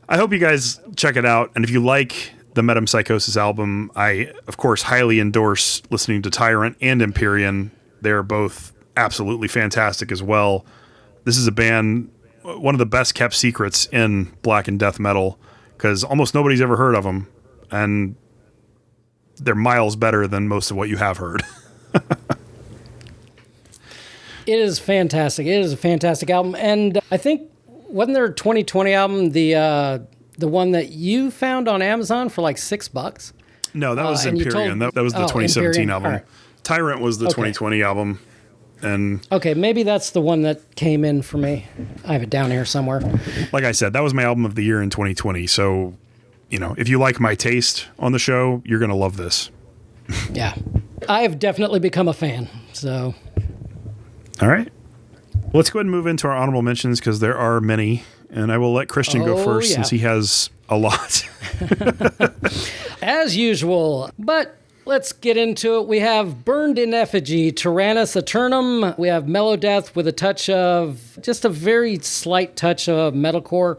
I hope you guys check it out. And if you like the Metempsychosis album, I, of course, highly endorse listening to Tyrant and Empyrean. They're both absolutely fantastic as well. This is a band, one of the best kept secrets in black and death metal, because almost nobody's ever heard of them. And they're miles better than most of what you have heard. It is fantastic. It is a fantastic album. And I think, wasn't their 2020 album the one that you found on Amazon for like $6? No, that was and you Empyrean. told- That was the oh, 2017 Empyrean. album. All right. Tyrant was the 2020 album. And Okay, maybe that's the one that came in for me. I have it down here somewhere. like I said, that was my album of the year in 2020. So, you know, if you like my taste on the show, you're going to love this. Yeah. I have definitely become a fan. So, All right. Let's go ahead and move into our honorable mentions because there are many. And I will let Christian go first yeah. since he has a lot. as usual, but let's get into it. We have Burned in Effigy, Tyrannus Eternum. We have Mellow Death with a touch of, just a very slight touch of metalcore.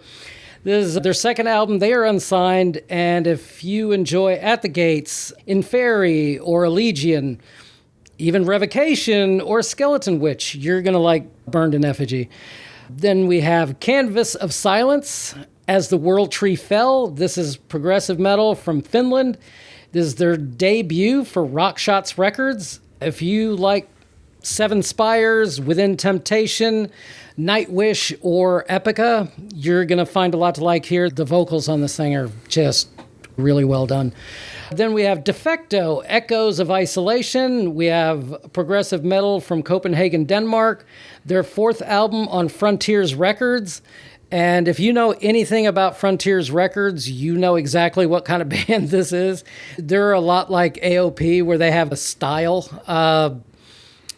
This is their second album. They are unsigned. And if you enjoy At the Gates, Inferi, or Allegian, even Revocation or Skeleton Witch, you're going to like Burned in Effigy. Then we have Canvas of Silence, As the World Tree Fell. This is progressive metal from Finland. This is their debut for Rockshots Records. If you like Seven Spires, Within Temptation, Nightwish, or Epica, you're going to find a lot to like here. The vocals on this thing are just really well done. Then we have Defecto, Echoes of Isolation. We have progressive metal from Copenhagen, Denmark. Their fourth album on Frontiers Records. And if you know anything about Frontiers Records, you know exactly what kind of band this is. They're a lot like AOP, where they have a style.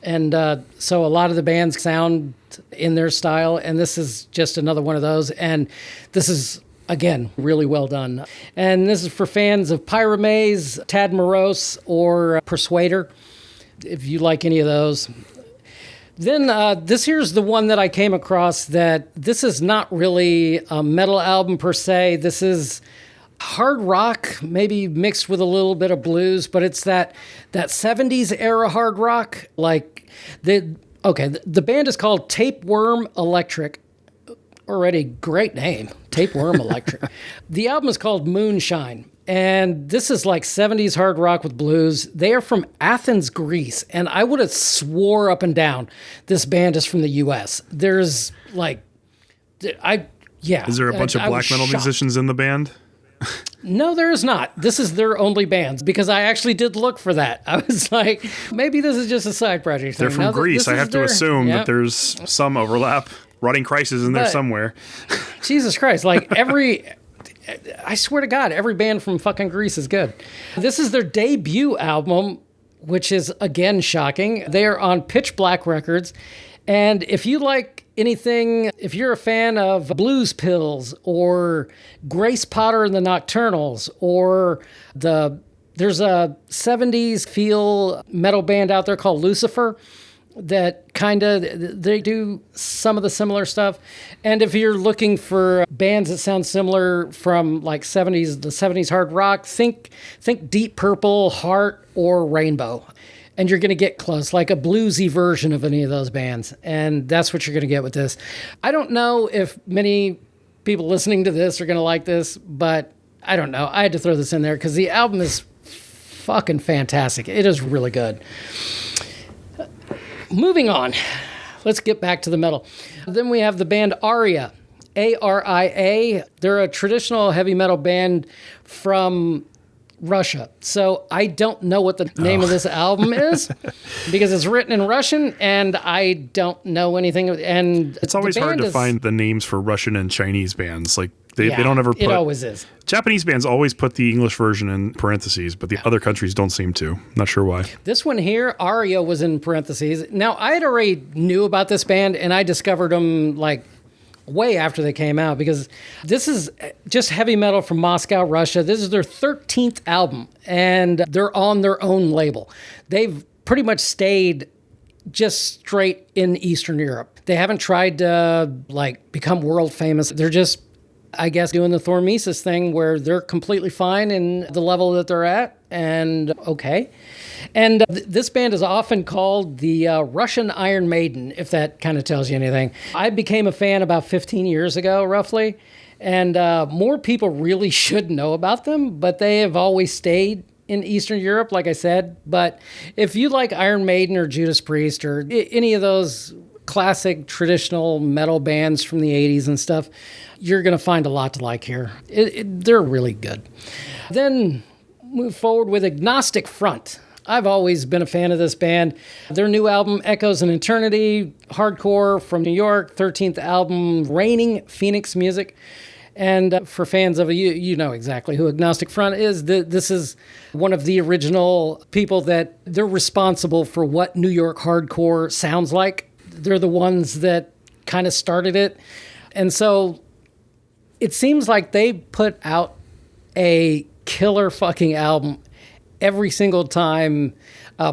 And so a lot of the bands sound in their style, and this is just another one of those. And this is, again, really well done. And this is for fans of Pyromaze, Tad Morose, or Persuader, if you like any of those. Then this here's the one that I came across that this is not really a metal album per se. This is hard rock, maybe mixed with a little bit of blues, but it's that 70s era hard rock. Like the band is called Tapeworm Electric. Already great name, Tapeworm Electric. The album is called Moonshine. And this is like 70s hard rock with blues. They are from Athens, Greece. And I would have swore up and down this band is from the U.S. There's like, Is there a bunch of black metal musicians in the band? No, there is not. This is their only band because I actually did look for that. I was like, maybe this is just a side project. They're from Greece. I have to assume that there's some overlap. Rotting Christ is in there somewhere. Jesus Christ. Like I swear to God, every band from fucking Greece is good. This is their debut album, which is, again, shocking. They are on Pitch Black Records. And if you like anything, if you're a fan of Blues Pills or Grace Potter and the Nocturnals or there's a 70s feel metal band out there called Lucifer that they do some of the similar stuff. And if you're looking for bands that sound similar from like the 70s hard rock, think Deep Purple, Heart, or Rainbow. And you're going to get close, like a bluesy version of any of those bands. And that's what you're going to get with this. I don't know if many people listening to this are going to like this, but I don't know. I had to throw this in there because the album is fucking fantastic. It is really good. Moving on, let's get back to the metal. Then we have the band Aria, A-R-I-A. They're a traditional heavy metal band from Russia. So I don't know what the name of this album is because it's written in Russian and I don't know anything. And it's always hard to find the names for Russian and Chinese bands. Like they don't ever put... It always is. Japanese bands always put the English version in parentheses, but the other countries don't seem to. Not sure why. This one here, Aria, was in parentheses. Now, I had already knew about this band, and I discovered them like way after they came out because this is just heavy metal from Moscow, Russia. This is their 13th album, and they're on their own label. They've pretty much stayed just straight in Eastern Europe. They haven't tried to like become world famous. They're just, I guess, doing the Thor Mises thing where they're completely fine in the level that they're at and okay. And this band is often called the Russian Iron Maiden, if that kind of tells you anything. I became a fan about 15 years ago, roughly, and more people really should know about them, but they have always stayed in Eastern Europe, like I said. But if you like Iron Maiden or Judas Priest or any of those classic traditional metal bands from the 80s and stuff, you're going to find a lot to like here. They're really good. Then move forward with Agnostic Front. I've always been a fan of this band. Their new album, Echoes in Eternity, hardcore from New York, 13th album, Raining Phoenix Music. And for fans of you know exactly who Agnostic Front is. This is one of the original people that they're responsible for what New York hardcore sounds like. They're the ones that kind of started it. And so it seems like they put out a killer fucking album every single time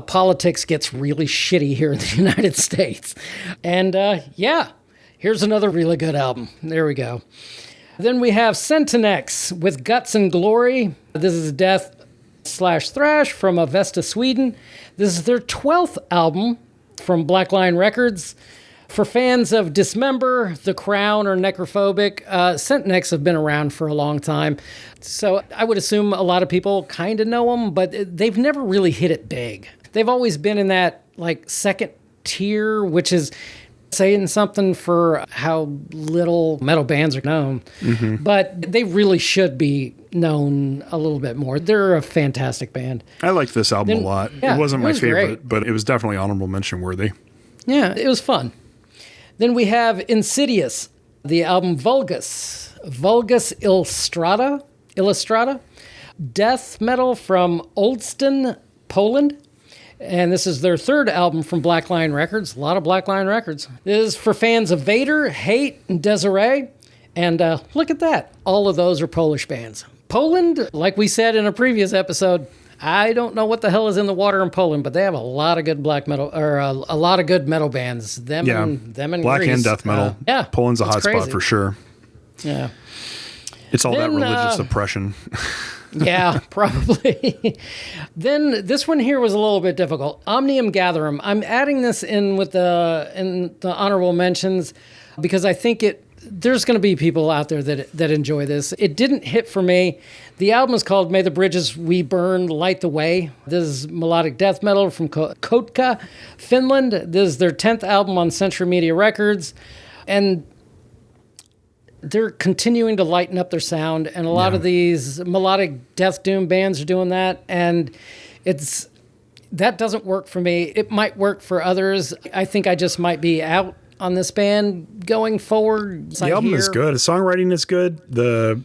politics gets really shitty here in the United States. And here's another really good album. There we go. Then we have Centinex with Guts and Glory. This is death/thrash from Avesta, Sweden. This is their 12th album from Blackline Records. For fans of Dismember, The Crown, or Necrophobic, Centinex have been around for a long time. So I would assume a lot of people kind of know them, but they've never really hit it big. They've always been in that like second tier, which is saying something for how little metal bands are known. Mm-hmm. But they really should be known a little bit more. They're a fantastic band. I liked this album a lot. Yeah, it wasn't my favorite, great. But it was definitely honorable mention worthy. Yeah, it was fun. Then we have Insidious, the album Vulgus Illustrata, death metal from Olsztyn, Poland. And this is their third album from Black Lion Records. A lot of Black Lion Records. This is for fans of Vader, Hate, and Desiree. And look at that. All of those are Polish bands. Poland, like we said in a previous episode, I don't know what the hell is in the water in Poland, but they have a lot of good black metal, or a lot of good metal bands. Them and black Greece. And death metal. Yeah, Poland's a hot crazy. spot for sure. Yeah. It's all that religious oppression. Yeah, probably. Then this one here was a little bit difficult. Omnium Gatherum. I'm adding this in with the honorable mentions because I think there's going to be people out there that enjoy this. It didn't hit for me. The album is called May the Bridges We Burn Light the Way. This is melodic death metal from Kotka, Finland. This is their 10th album on Century Media Records. And they're continuing to lighten up their sound, and a lot of these melodic death doom bands are doing that, and that doesn't work for me. It might work for others. I think I just might be out on this band going forward. The album is good. The songwriting is good.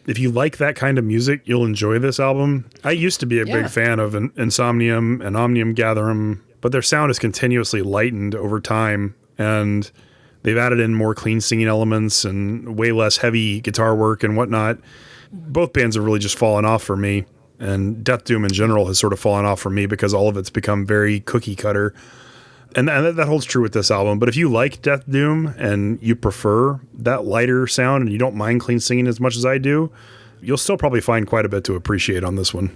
If you like that kind of music, you'll enjoy this album. I used to be a big fan of Insomnium and Omnium Gatherum, but their sound is continuously lightened over time, and they've added in more clean singing elements and way less heavy guitar work and whatnot. Both bands have really just fallen off for me, and Death Doom in general has sort of fallen off for me because all of it's become very cookie cutter. And that holds true with this album. But if you like Death Doom and you prefer that lighter sound and you don't mind clean singing as much as I do, you'll still probably find quite a bit to appreciate on this one.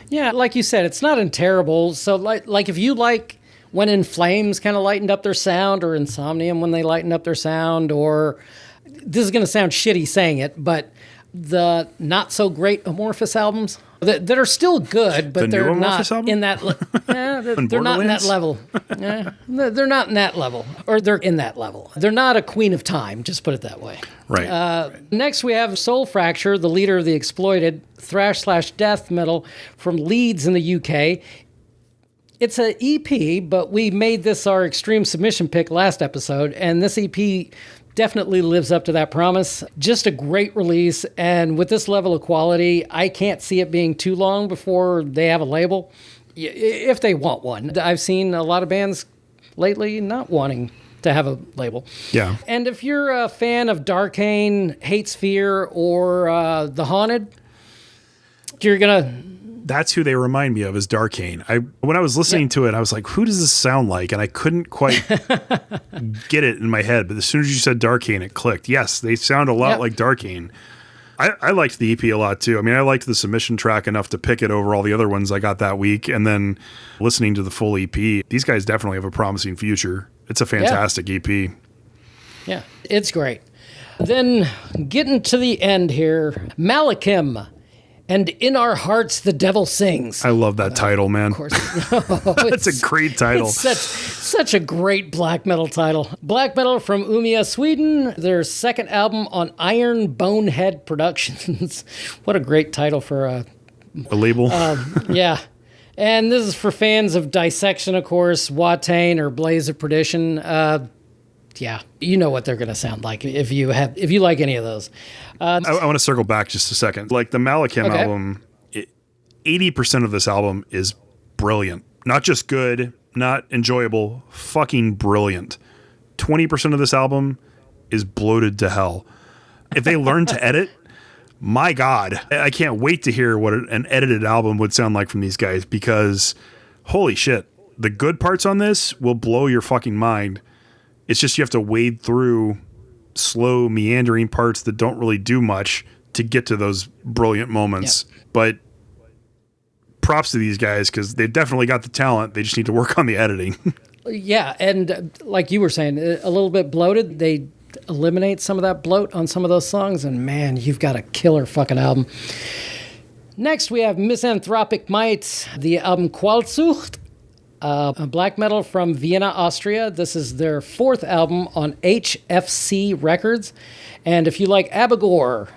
Yeah, like you said, it's not terrible. So like if you like when In Flames kind of lightened up their sound, or Insomnium when they lightened up their sound, or this is going to sound shitty saying it, but the not so great Amorphous albums that are still good, but they're not in that. They're not in that level. They're not in that level, or they're in that level. They're not a Queen of Time. Just put it that way. Right. Next, we have Soul Fracture, the leader of the Exploited, thrash/death metal from Leeds in the UK. It's an EP, but we made this our extreme submission pick last episode, and this EP definitely lives up to that promise. Just a great release, and with this level of quality, I can't see it being too long before they have a label, if they want one. I've seen a lot of bands lately not wanting to have a label. Yeah. And if you're a fan of Darkane, Hate Sphere, or The Haunted, you're going to... That's who they remind me of, is Darkane. When I was listening to it, I was like, who does this sound like? And I couldn't quite get it in my head. But as soon as you said Darkane, it clicked. Yes, they sound a lot like Darkane. I liked the EP a lot, too. I mean, I liked the submission track enough to pick it over all the other ones I got that week. And then listening to the full EP, these guys definitely have a promising future. It's a fantastic EP. Yeah, it's great. Then getting to the end here, Malachim. And In Our Hearts, the Devil Sings. I love that title, man. Of course. That's a great title. It's such a great black metal title. Black metal from Umeå, Sweden. Their second album on Iron Bonehead Productions. What a great title for a label. Yeah. And this is for fans of Dissection, of course, Watain, or Blaze of Perdition. Yeah, you know what they're going to sound like if you like any of those. I want to circle back just a second. Like the Malachim album, 80% of this album is brilliant. Not just good, not enjoyable, fucking brilliant. 20% of this album is bloated to hell. If they learn to edit, my God, I can't wait to hear what an edited album would sound like from these guys, because holy shit, the good parts on this will blow your fucking mind. It's just you have to wade through slow, meandering parts that don't really do much to get to those brilliant moments. Yeah. But props to these guys, because they've definitely got the talent. They just need to work on the editing. Yeah, and like you were saying, a little bit bloated. They eliminate some of that bloat on some of those songs, and man, you've got a killer fucking album. Next, we have Misanthropic Might, the album Qualzucht. Black metal from Vienna, Austria. This is their fourth album on HFC Records. And if you like Abegor,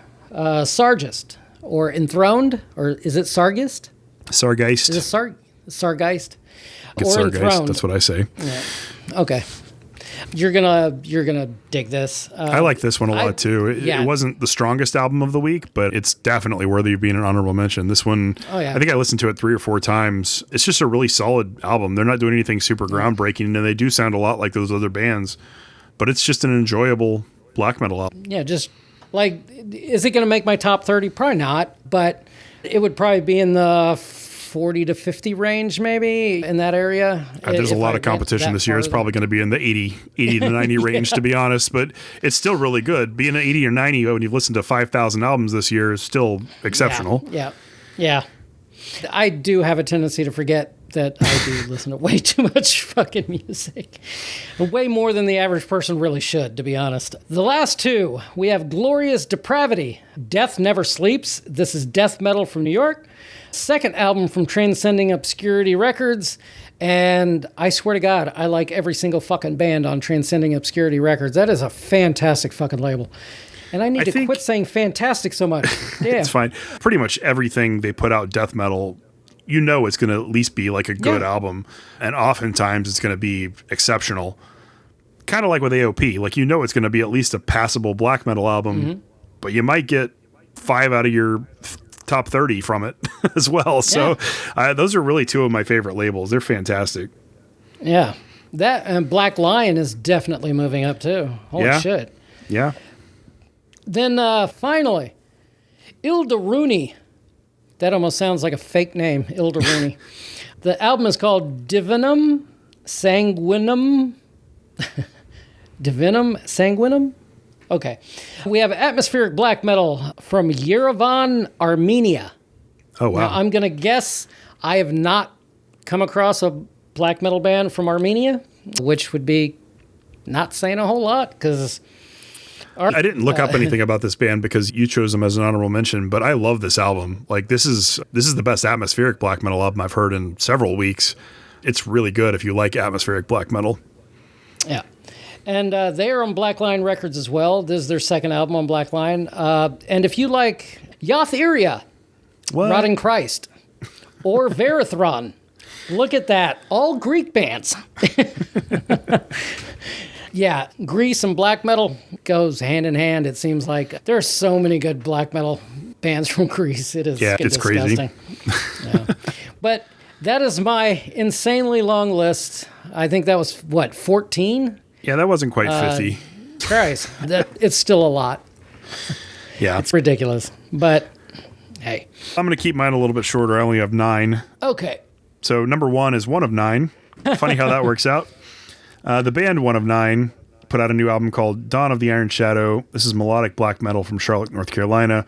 Sargist, or Enthroned, or is it Sargist? Sargeist. Is it Sargeist? It's Or Sargeist, Enthroned. that's what I say. Yeah. Okay. You're gonna dig this. I like this one a lot too. It wasn't the strongest album of the week, but it's definitely worthy of being an honorable mention. This one, I think I listened to it 3 or 4 times. It's just a really solid album. They're not doing anything super groundbreaking, and they do sound a lot like those other bands, but it's just an enjoyable black metal album. Yeah, just like, is it going to make my top 30? Probably not, but it would probably be in the 40 to 50 range, maybe, in that area. There's a lot of competition this year. It's probably going to be in the 80 to 90 range, to be honest, but it's still really good. Being an 80 or 90 when you've listened to 5,000 albums this year is still exceptional. Yeah. I do have a tendency to forget that I do listen to way too much fucking music. Way more than the average person really should, to be honest. The last 2, we have Glorious Depravity. Death Never Sleeps. This is death metal from New York. Second album from Transcending Obscurity Records. And I swear to God, I like every single fucking band on Transcending Obscurity Records. That is a fantastic fucking label. And I need to quit saying fantastic so much. Yeah. It's fine. Pretty much everything they put out death metal, you know it's going to at least be like a good album. And oftentimes it's going to be exceptional. Kind of like with AOP. Like, you know it's going to be at least a passable black metal album, but you might get 5 out of your top 30 from it as well. So those are really 2 of my favorite labels. They're fantastic. Yeah. That and Black Lion is definitely moving up too. Holy shit. Yeah. Then finally, Ildaruni. That almost sounds like a fake name, Ildaruni. The album is called Divinum Sanguinum. Divinum Sanguinum? Okay. We have atmospheric black metal from Yerevan, Armenia. Oh, wow. Now, I'm going to guess I have not come across a black metal band from Armenia, which would be not saying a whole lot, because I didn't look up anything about this band because you chose them as an honorable mention, but I love this album. Like, this is the best atmospheric black metal album I've heard in several weeks. It's really good if you like atmospheric black metal. Yeah. And they are on Black Lion Records as well. This is their second album on Black Lion. And if you like Yotheria, Rotting Christ, or Verathron, look at that. All Greek bands. Yeah, Greece and black metal goes hand in hand. It seems like there are so many good black metal bands from Greece. It is it's disgusting. Crazy. But that is my insanely long list. I think that was, 14? Yeah, that wasn't quite 50. Christ, it's still a lot. Yeah. It's ridiculous. But, hey. I'm going to keep mine a little bit shorter. I only have 9. Okay. So number 1 is 1 of 9. Funny how that works out. The band 1 of 9 put out a new album called Dawn of the Iron Shadow. This is melodic black metal from Charlotte, North Carolina.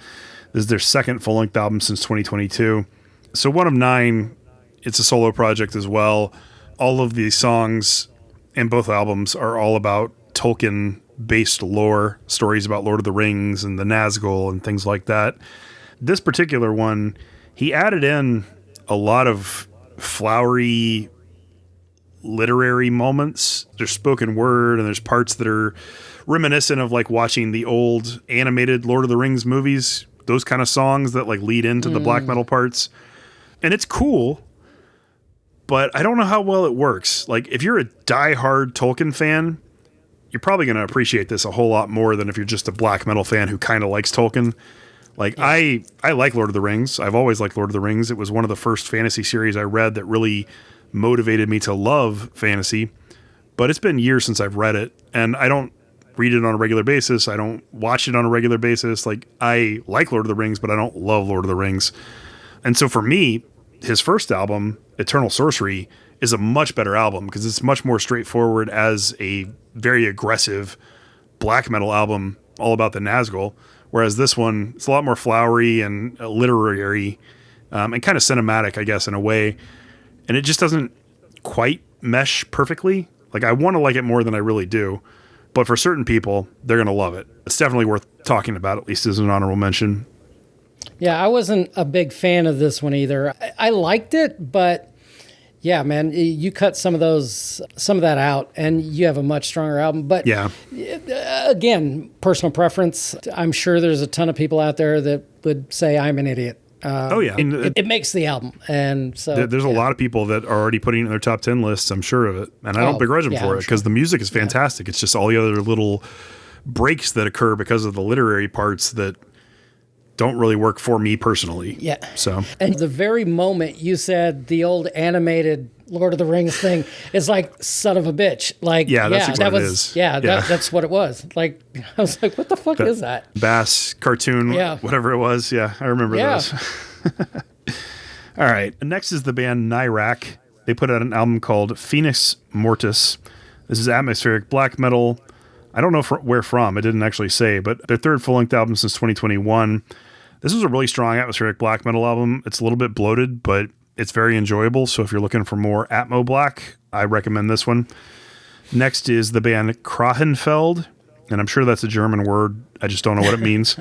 This is their second full-length album since 2022. So 1 of 9, it's a solo project as well. All of the songs in both albums are all about Tolkien-based lore, stories about Lord of the Rings and the Nazgul and things like that. This particular one, he added in a lot of flowery literary moments. There's spoken word, and there's parts that are reminiscent of like watching the old animated Lord of the Rings movies, those kind of songs that like lead into the black metal parts. And it's cool, but I don't know how well it works. Like, if you're a diehard Tolkien fan, you're probably going to appreciate this a whole lot more than if you're just a black metal fan who kind of likes Tolkien. Like, I like Lord of the Rings. I've always liked Lord of the Rings. It was one of the first fantasy series I read that really motivated me to love fantasy. But it's been years since I've read it, and I don't read it on a regular basis. I don't watch it on a regular basis. Like, I like Lord of the Rings, but I don't love Lord of the Rings. And so for me, his first album, Eternal Sorcery, is a much better album because it's much more straightforward as a very aggressive black metal album all about the Nazgul. Whereas this one, it's a lot more flowery and literary and kind of cinematic, I guess, in a way. And it just doesn't quite mesh perfectly. Like, I want to like it more than I really do. But for certain people, they're going to love it. It's definitely worth talking about, at least as an honorable mention. Yeah, I wasn't a big fan of this one either. I liked it, but yeah, man, you cut some of that out, and you have a much stronger album. But yeah, again, personal preference. I'm sure there's a ton of people out there that would say I'm an idiot. Oh, yeah. It makes the album. And so there's a lot of people that are already putting it in their top 10 lists. I'm sure of it. And I don't begrudge them for it because the music is fantastic. It's just all the other little breaks that occur because of the literary parts that don't really work for me personally. Yeah. So, and the very moment you said the old animated Lord of the Rings thing is like, son of a bitch. Like, that's what it is. Yeah, that's what it was. Like, I was like, what the fuck is that? Bass cartoon, whatever it was. Yeah, I remember those. All right. Next is the band Nyrak. They put out an album called Phoenix Mortis. This is atmospheric black metal. I don't know where from. It didn't actually say, but their third full-length album since 2021. This was a really strong atmospheric black metal album. It's a little bit bloated, but it's very enjoyable. So if you're looking for more Atmo black, I recommend this one. Next is the band Krachenfeld, and I'm sure that's a German word. I just don't know what it means.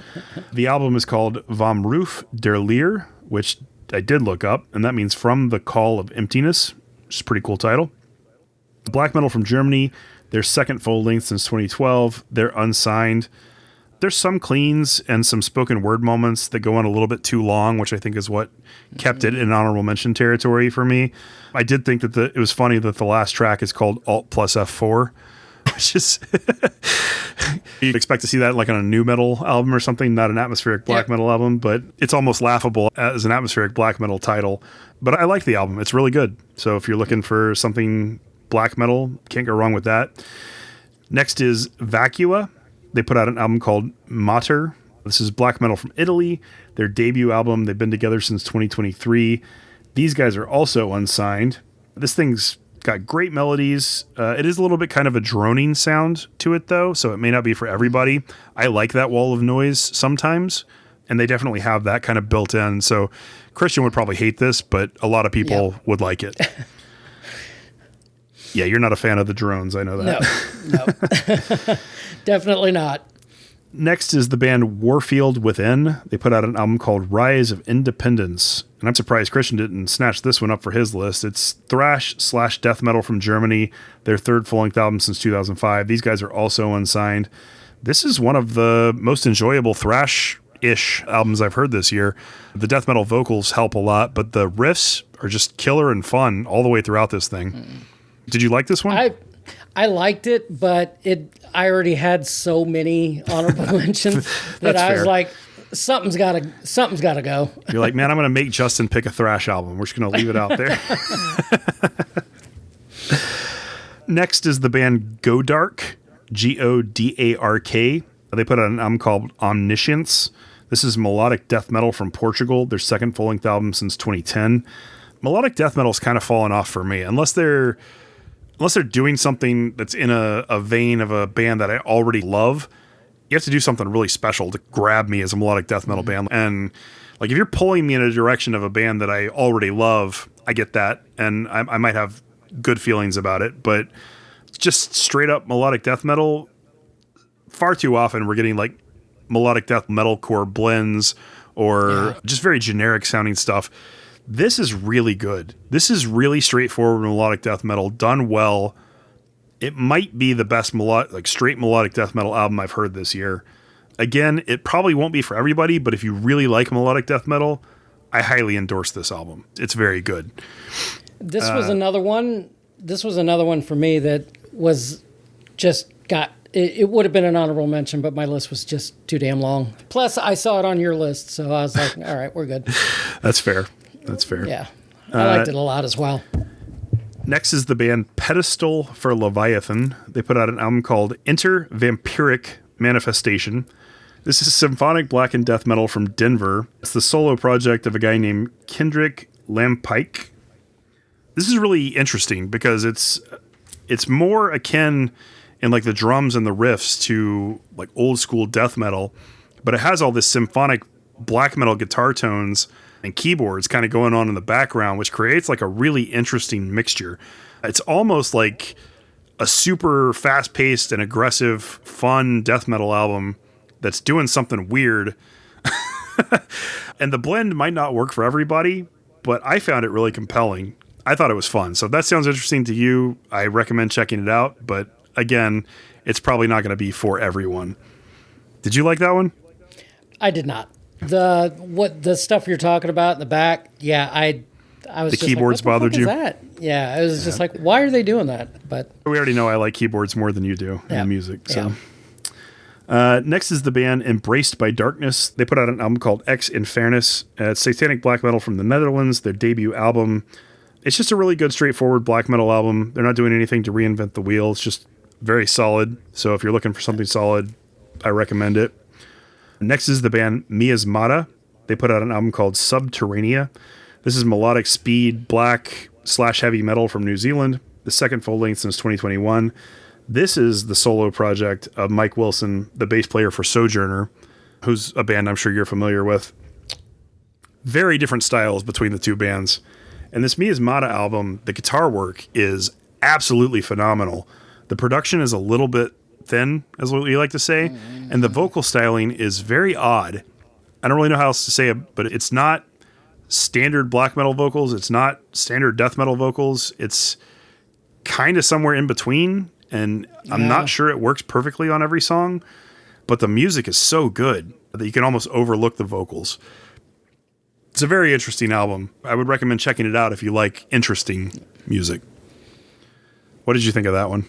The album is called Vom Ruf der Leer, which I did look up, and that means From the Call of Emptiness, which is a pretty cool title. Black metal from Germany. Their second full length since 2012. They're unsigned. There's some cleans and some spoken word moments that go on a little bit too long, which I think is what kept it in honorable mention territory for me. I did think that it was funny that the last track is called Alt plus F4, which is you'd expect to see that like on a new metal album or something, not an atmospheric black metal album, but it's almost laughable as an atmospheric black metal title. But I like the album. It's really good. So if you're looking for something black metal, can't go wrong with that. Next is Vacua. They put out an album called Mater. This is black metal from Italy. Their debut album. They've been together since 2023. These guys are also unsigned. This thing's got great melodies. It is a little bit kind of a droning sound to it, though, so it may not be for everybody. I like that wall of noise sometimes, and they definitely have that kind of built in. So Christian would probably hate this, but a lot of people would like it. Yeah, you're not a fan of the drones. I know that. No. Definitely not. Next is the band Warfield Within. They put out an album called Rise of Independence. And I'm surprised Christian didn't snatch this one up for his list. It's thrash/death metal from Germany. Their third full-length album since 2005. These guys are also unsigned. This is one of the most enjoyable thrash-ish albums I've heard this year. The death metal vocals help a lot, but the riffs are just killer and fun all the way throughout this thing. Did you like this one? I liked it, but I already had so many honorable mentions that I was like, something's gotta go. You're like, man, I'm gonna make Justin pick a thrash album. We're just gonna leave it out there. Next is the band Godark, Godark. They put out an album called Omniscience. This is melodic death metal from Portugal. Their second full-length album since 2010. Melodic death metal's kind of fallen off for me, unless they're doing something that's in a vein of a band that I already love. You have to do something really special to grab me as a melodic death metal band. And like if you're pulling me in a direction of a band that I already love, I get that, and I might have good feelings about it. But just straight up melodic death metal, far too often we're getting like melodic death metalcore blends or just very generic sounding stuff. This is really good. This is really straightforward melodic death metal done well. It might be the best straight melodic death metal album I've heard this year. Again, it probably won't be for everybody, but if you really like melodic death metal, I highly endorse this album. It's very good. This was another one. This was another one for me that was just got. It would have been an honorable mention, but my list was just too damn long. Plus, I saw it on your list, so I was like, all right, we're good. That's fair. That's fair. Yeah. I liked it a lot as well. Next is the band Pedestal for Leviathan. They put out an album called Enter Vampiric Manifestation. This is symphonic black and death metal from Denver. It's the solo project of a guy named Kendrick Lampike. This is really interesting because it's more akin in like the drums and the riffs to like old school death metal, but it has all this symphonic black metal guitar tones and keyboards kind of going on in the background, which creates like a really interesting mixture. It's almost like a super fast-paced and aggressive, fun death metal album that's doing something weird. And the blend might not work for everybody, but I found it really compelling. I thought it was fun. So if that sounds interesting to you, I recommend checking it out. But again, it's probably not going to be for everyone. Did you like that one? I did not. The stuff you're talking about in the back, yeah, I was The just keyboards like, what the bothered fuck you? is that? Yeah, I was just like, why are they doing that? But We already know I like keyboards more than you do in music. So. Yeah. Next is the band Embraced by Darkness. They put out an album called Ex Infernus. It's satanic black metal from the Netherlands, their debut album. It's just a really good, straightforward black metal album. They're not doing anything to reinvent the wheel. It's just very solid. So if you're looking for something solid, I recommend it. Next is the band Miasmata. They put out an album called Subterranea. This is melodic speed, black / heavy metal from New Zealand. The second full length since 2021. This is the solo project of Mike Wilson, the bass player for Sojourner, who's a band I'm sure you're familiar with. Very different styles between the two bands. And this Miasmata album, the guitar work is absolutely phenomenal. The production is a little bit thin, as what we like to say, and the vocal styling is very odd. I don't really know how else to say it, but it's not standard black metal vocals. It's not standard death metal vocals. It's kind of somewhere in between, and I'm not sure it works perfectly on every song, but the music is so good that you can almost overlook the vocals. It's a very interesting album. I would recommend checking it out if you like interesting music. What did you think of that one?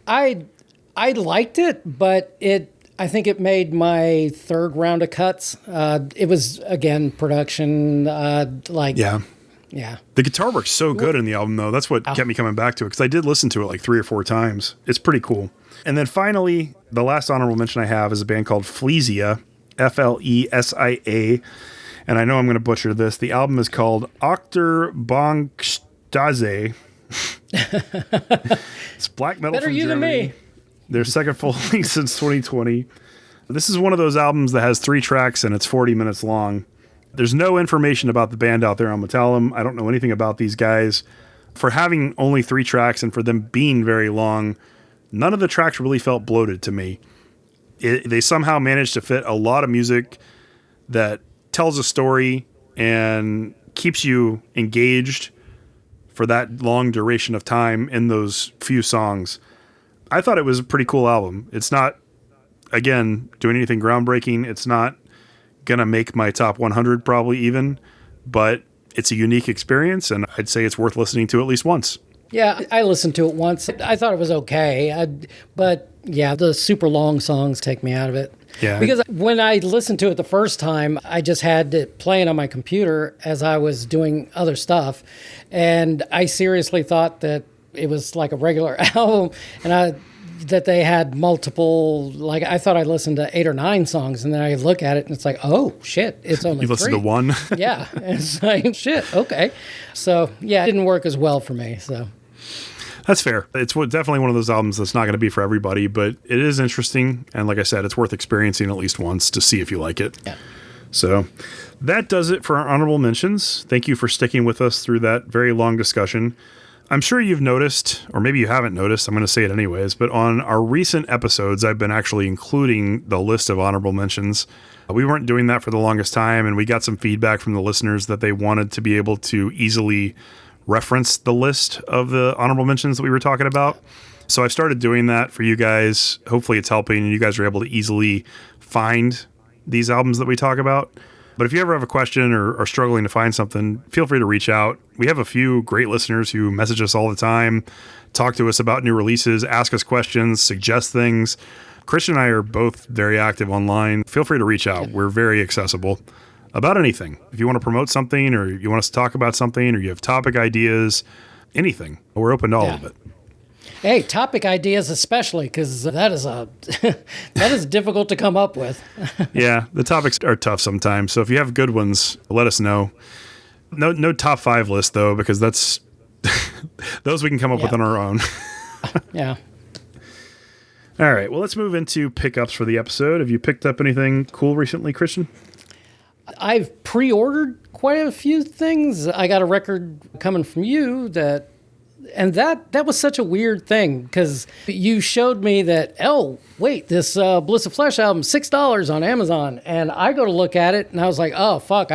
I liked it, but I think it made my third round of cuts. It was, again, production, Yeah. The guitar work's so good in the album, though. That's what kept me coming back to it, because I did listen to it like 3 or 4 times. It's pretty cool. And then finally, the last honorable mention I have is a band called Flesia, Flesia. And I know I'm going to butcher this. The album is called Ochterbangstase. It's black metal better from you Germany. than me. Their second full length since 2020. This is one of those albums that has 3 tracks and it's 40 minutes long. There's no information about the band out there on Metallum. I don't know anything about these guys. For having only 3 tracks and for them being very long, none of the tracks really felt bloated to me. They somehow managed to fit a lot of music that tells a story and keeps you engaged for that long duration of time in those few songs. I thought it was a pretty cool album. It's not, again, doing anything groundbreaking. It's not going to make my top 100 probably even, but it's a unique experience, and I'd say it's worth listening to at least once. Yeah, I listened to it once. I thought it was okay, but yeah, the super long songs take me out of it. Yeah. Because when I listened to it the first time, I just had it playing on my computer as I was doing other stuff, and I seriously thought that it was like a regular album, and that they had multiple, like I thought I listened to 8 or 9 songs, and then I look at it and it's like, oh shit, it's only 3. You listened to one? Yeah, it's like, shit, okay. So yeah, it didn't work as well for me, so. That's fair. It's definitely one of those albums that's not going to be for everybody, but it is interesting. And like I said, it's worth experiencing at least once to see if you like it. Yeah. So that does it for our honorable mentions. Thank you for sticking with us through that very long discussion. I'm sure you've noticed, or maybe you haven't noticed, I'm going to say it anyways, but on our recent episodes, I've been actually including the list of honorable mentions. We weren't doing that for the longest time, and we got some feedback from the listeners that they wanted to be able to easily reference the list of the honorable mentions that we were talking about. So I started doing that for you guys. Hopefully it's helping and you guys are able to easily find these albums that we talk about. But if you ever have a question or are struggling to find something, feel free to reach out. We have a few great listeners who message us all the time, talk to us about new releases, ask us questions, suggest things. Christian and I are both very active online. Feel free to reach out. We're very accessible about anything. If you want to promote something or you want us to talk about something or you have topic ideas, anything, we're open to all of it. Hey, topic ideas especially, because that is difficult to come up with. Yeah, the topics are tough sometimes. So if you have good ones, let us know. No top 5 list though, because that's those we can come up with on our own. Yeah. All right. Well, let's move into pickups for the episode. Have you picked up anything cool recently, Christian? I've pre-ordered quite a few things. I got a record coming from you that was such a weird thing because you showed me that, oh, wait, this Bliss of Flesh album, $6 on Amazon. And I go to look at it and I was like, oh, fuck,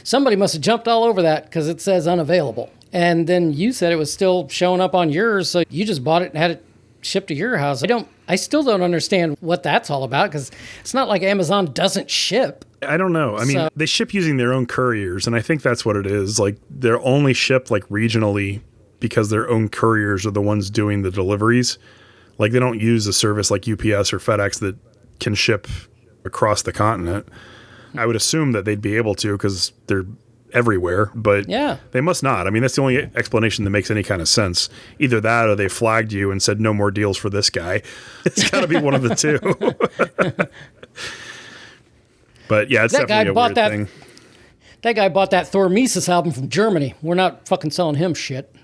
somebody must have jumped all over that because it says unavailable. And then you said it was still showing up on yours. So you just bought it and had it shipped to your house. I still don't understand what that's all about because it's not like Amazon doesn't ship. I don't know. I mean, they ship using their own couriers, and I think that's what it is. Like, they're only shipped like regionally because their own couriers are the ones doing the deliveries. Like, they don't use a service like UPS or FedEx that can ship across the continent. I would assume that they'd be able to because they're everywhere, but they must not. I mean, that's the only explanation that makes any kind of sense. Either that or they flagged you and said no more deals for this guy. It's got to be one of the two. But yeah, it's definitely a weird thing. That guy bought that Thor Mises album from Germany. We're not fucking selling him shit.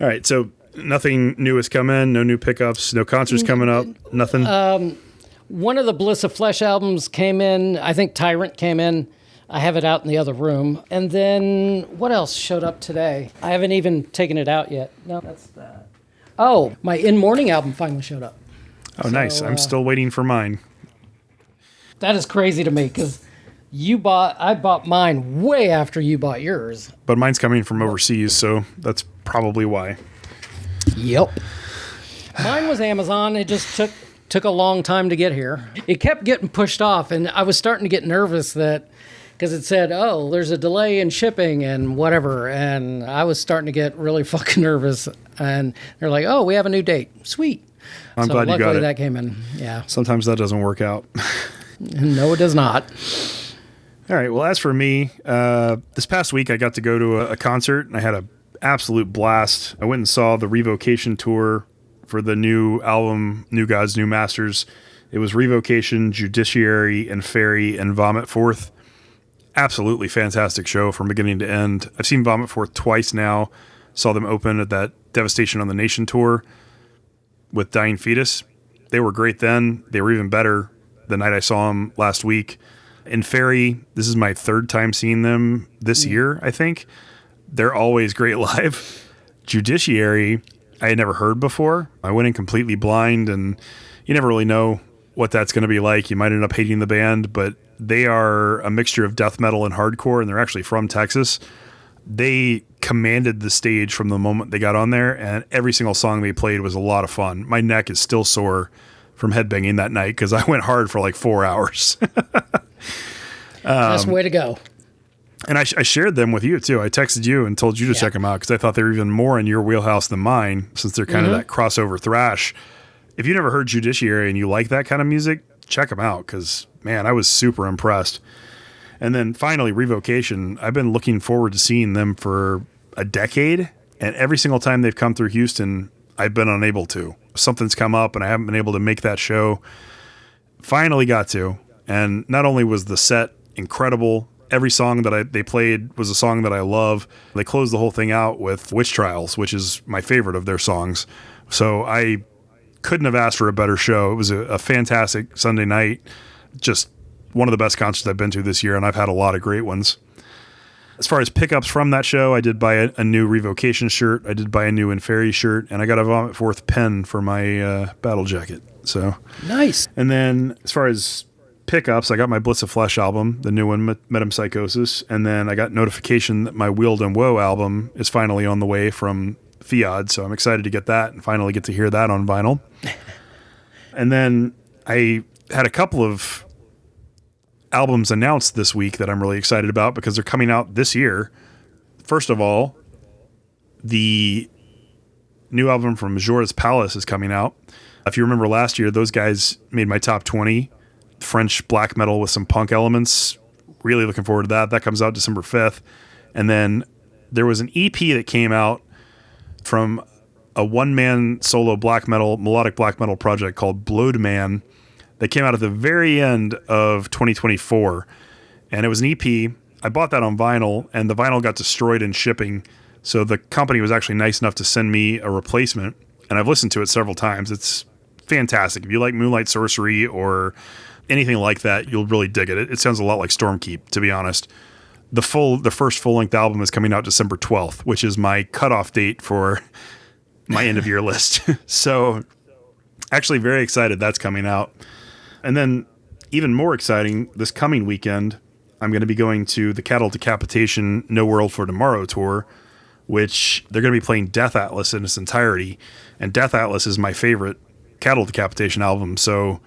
All right, so nothing new has come in, no new pickups, no concerts coming up, nothing? One of the Bliss of Flesh albums came in. I think Tyrant came in. I have it out in the other room. And then what else showed up today? I haven't even taken it out yet. No, that's that. Oh, my In Mourning album finally showed up. Oh, nice. I'm still waiting for mine. That is crazy to me because I bought mine way after you bought yours. But mine's coming from overseas, so that's probably why. Yep. Mine was Amazon. It just took a long time to get here. It kept getting pushed off, and I was starting to get nervous because it said, oh, there's a delay in shipping and whatever, and I was starting to get really fucking nervous. And they're like, oh, we have a new date. Sweet. I'm glad you got it. That came in. Yeah. Sometimes that doesn't work out. No, it does not. All right. Well, as for me, this past week I got to go to a concert, and I had an absolute blast. I went and saw the Revocation tour for the new album, New Gods, New Masters. It was Revocation, Judiciary, and Fairy, and Vomit Forth. Absolutely fantastic show from beginning to end. I've seen Vomit Forth twice now. Saw them open at that Devastation on the Nation tour with Dying Fetus. They were great then. They were even better the night I saw them last week. In Fairy, this is my third time seeing them this year, I think. They're always great live. Judiciary, I had never heard before. I went in completely blind, and you never really know what that's going to be like. You might end up hating the band, but they are a mixture of death metal and hardcore, and they're actually from Texas. They commanded the stage from the moment they got on there, and every single song they played was a lot of fun. My neck is still sore from headbanging that night because I went hard for like 4 hours. That's the way to go. And I shared them with you too. I texted you and told you to check them out because I thought they were even more in your wheelhouse than mine, since they're kind of that crossover thrash. If you never heard Judiciary and you like that kind of music, check them out because, man, I was super impressed. And then finally, Revocation. I've been looking forward to seeing them for a decade, and every single time they've come through Houston, I've been unable to. Something's come up, and I haven't been able to make that show. Finally got to, and not only was the set incredible, every song that they played was a song that I love. They closed the whole thing out with Witch Trials, which is my favorite of their songs. So I couldn't have asked for a better show. It was a fantastic Sunday night. Just one of the best concerts I've been to this year, and I've had a lot of great ones. As far as pickups from that show, I did buy a new Revocation shirt. I did buy a new Inferi shirt, and I got a Vomit Forth pen for my battle jacket. So nice. And then as far as pickups, I got my Blitz of Flesh album, the new one, Metempsychosis, and then I got notification that my Wield and Woe album is finally on the way from Fiat, so I'm excited to get that and finally get to hear that on vinyl. And then I had a couple of albums announced this week that I'm really excited about because they're coming out this year. First of all, the new album from Majora's Palace is coming out. If you remember last year, those guys made my top 20. French black metal with some punk elements. Really looking forward to that. That comes out December 5th. And then there was an EP that came out from a one-man solo melodic black metal project called Blowed Man that came out at the very end of 2024. And it was an EP. I bought that on vinyl, and the vinyl got destroyed in shipping. So the company was actually nice enough to send me a replacement, and I've listened to it several times. It's fantastic. If you like Moonlight Sorcery or anything like that, you'll really dig it. It sounds a lot like Stormkeep, to be honest. The first full-length album is coming out December 12th, which is my cutoff date for my end-of-year list. So actually very excited that's coming out. And then even more exciting, this coming weekend, I'm going to be going to the Cattle Decapitation No World for Tomorrow tour, which they're going to be playing Death Atlas in its entirety. And Death Atlas is my favorite Cattle Decapitation album. So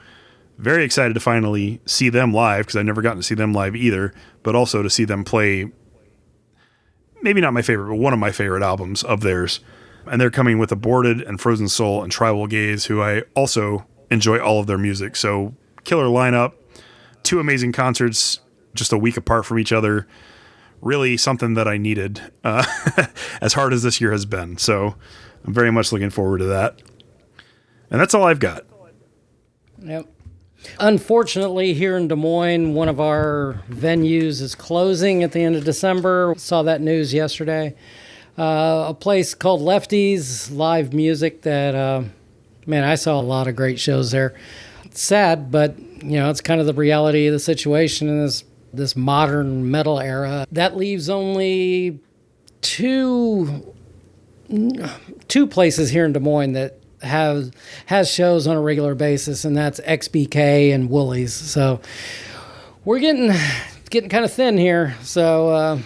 Very excited to finally see them live because I've never gotten to see them live either, but also to see them play maybe not my favorite, but one of my favorite albums of theirs. And they're coming with Aborted and Frozen Soul and Tribal Gaze, who I also enjoy all of their music. So killer lineup, 2 amazing concerts just a week apart from each other. Really something that I needed as hard as this year has been. So I'm very much looking forward to that. And that's all I've got. Yep. Unfortunately, here in Des Moines, one of our venues is closing at the end of December. Saw that news yesterday. A place called Lefties, live music that, man, I saw a lot of great shows there. It's sad, but, it's kind of the reality of the situation in this modern metal era. That leaves only two places here in Des Moines that has shows on a regular basis, and that's XBK and Woolies. So we're getting kind of thin here. So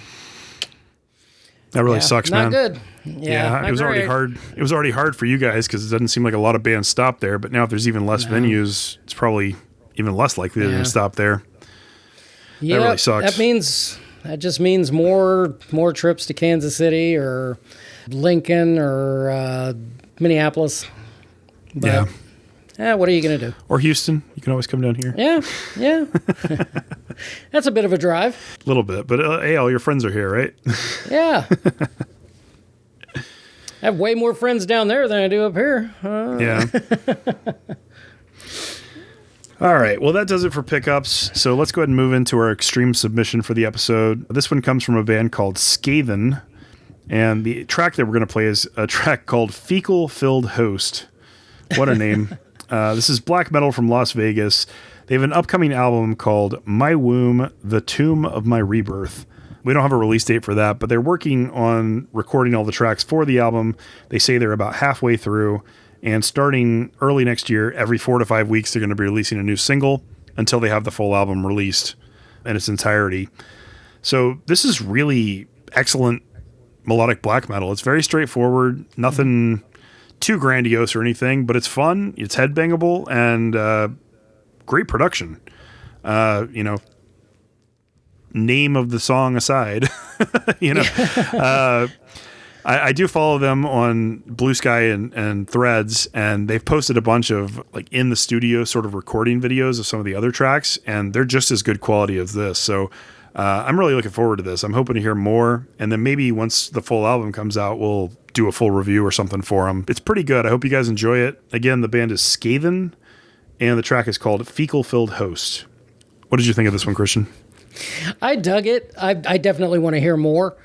that really sucks, not man. Good. Yeah, it was already hard. It was already hard for you guys because it doesn't seem like a lot of bands stop there. But now, if there's even less venues, it's probably even less likely they're going to stop there. Yeah, that really sucks. That just means more trips to Kansas City or Lincoln or Minneapolis. But, what are you going to do? Or Houston. You can always come down here. Yeah. That's a bit of a drive. A little bit. But, hey, all your friends are here, right? Yeah. I have way more friends down there than I do up here. Yeah. All right. Well, that does it for pickups. So let's go ahead and move into our extreme submission for the episode. This one comes from a band called Scathen. And the track that we're going to play is a track called Fecal Filled Host. What a name. This is black metal from Las Vegas. They have an upcoming album called My Womb, The Tomb of My Rebirth. We don't have a release date for that, but they're working on recording all the tracks for the album. They say they're about halfway through, and starting early next year, every 4 to 5 weeks, they're going to be releasing a new single until they have the full album released in its entirety. So this is really excellent melodic black metal. It's very straightforward, nothing too grandiose or anything, but it's fun, it's headbangable, and great production. Name of the song aside, I do follow them on Blue Sky and Threads, and they've posted a bunch of like in the studio sort of recording videos of some of the other tracks, and they're just as good quality as this. So I'm really looking forward to this. I'm hoping to hear more, and then maybe once the full album comes out, we'll do a full review or something for them. It's pretty good. I hope you guys enjoy it. Again, the band is Scathen, and the track is called Fecal Filled Host. What did you think of this one, Christian? I dug it. I definitely want to hear more,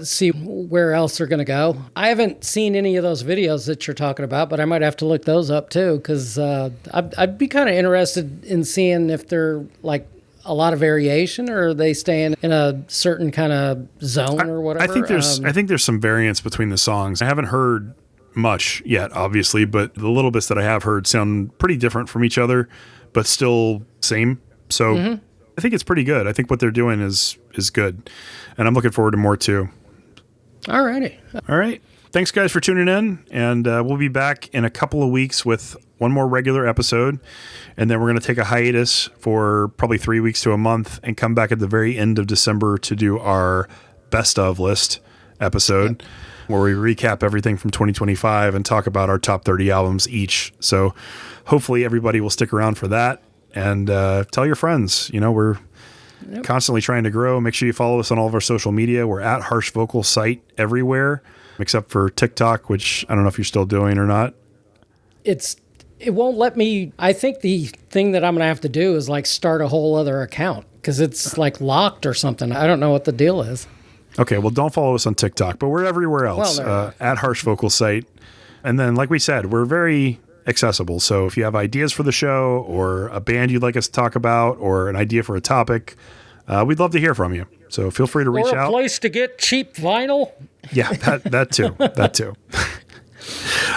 see where else they're going to go. I haven't seen any of those videos that you're talking about, but I might have to look those up too, because I'd be kind of interested in seeing if they're like a lot of variation, or are they staying in a certain kind of zone or whatever. I think there's some variance between the songs. I haven't heard much yet, obviously, but the little bits that I have heard sound pretty different from each other, but still same. So I think it's pretty good. I think what they're doing is good, and I'm looking forward to more too. All righty. All right. Thanks, guys, for tuning in, and we'll be back in a couple of weeks with one more regular episode, and then we're going to take a hiatus for probably 3 weeks to a month and come back at the very end of December to do our best of list episode, where we recap everything from 2025 and talk about our top 30 albums each. So hopefully everybody will stick around for that, and tell your friends. We're constantly trying to grow. Make sure you follow us on all of our social media. We're at Harsh Vocal Site everywhere, except for TikTok, which I don't know if you're still doing or not. It won't let me. I think the thing that I'm going to have to do is like start a whole other account, because it's like locked or something. I don't know what the deal is. Okay, well, don't follow us on TikTok, but we're everywhere else, at Harsh Vocal Site. And then, like we said, we're very accessible. So if you have ideas for the show, or a band you'd like us to talk about, or an idea for a topic, we'd love to hear from you. So feel free to reach out. Or a place to get cheap vinyl. Yeah, that too. That too.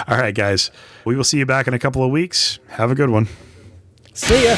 All right, guys. We will see you back in a couple of weeks. Have a good one. See ya.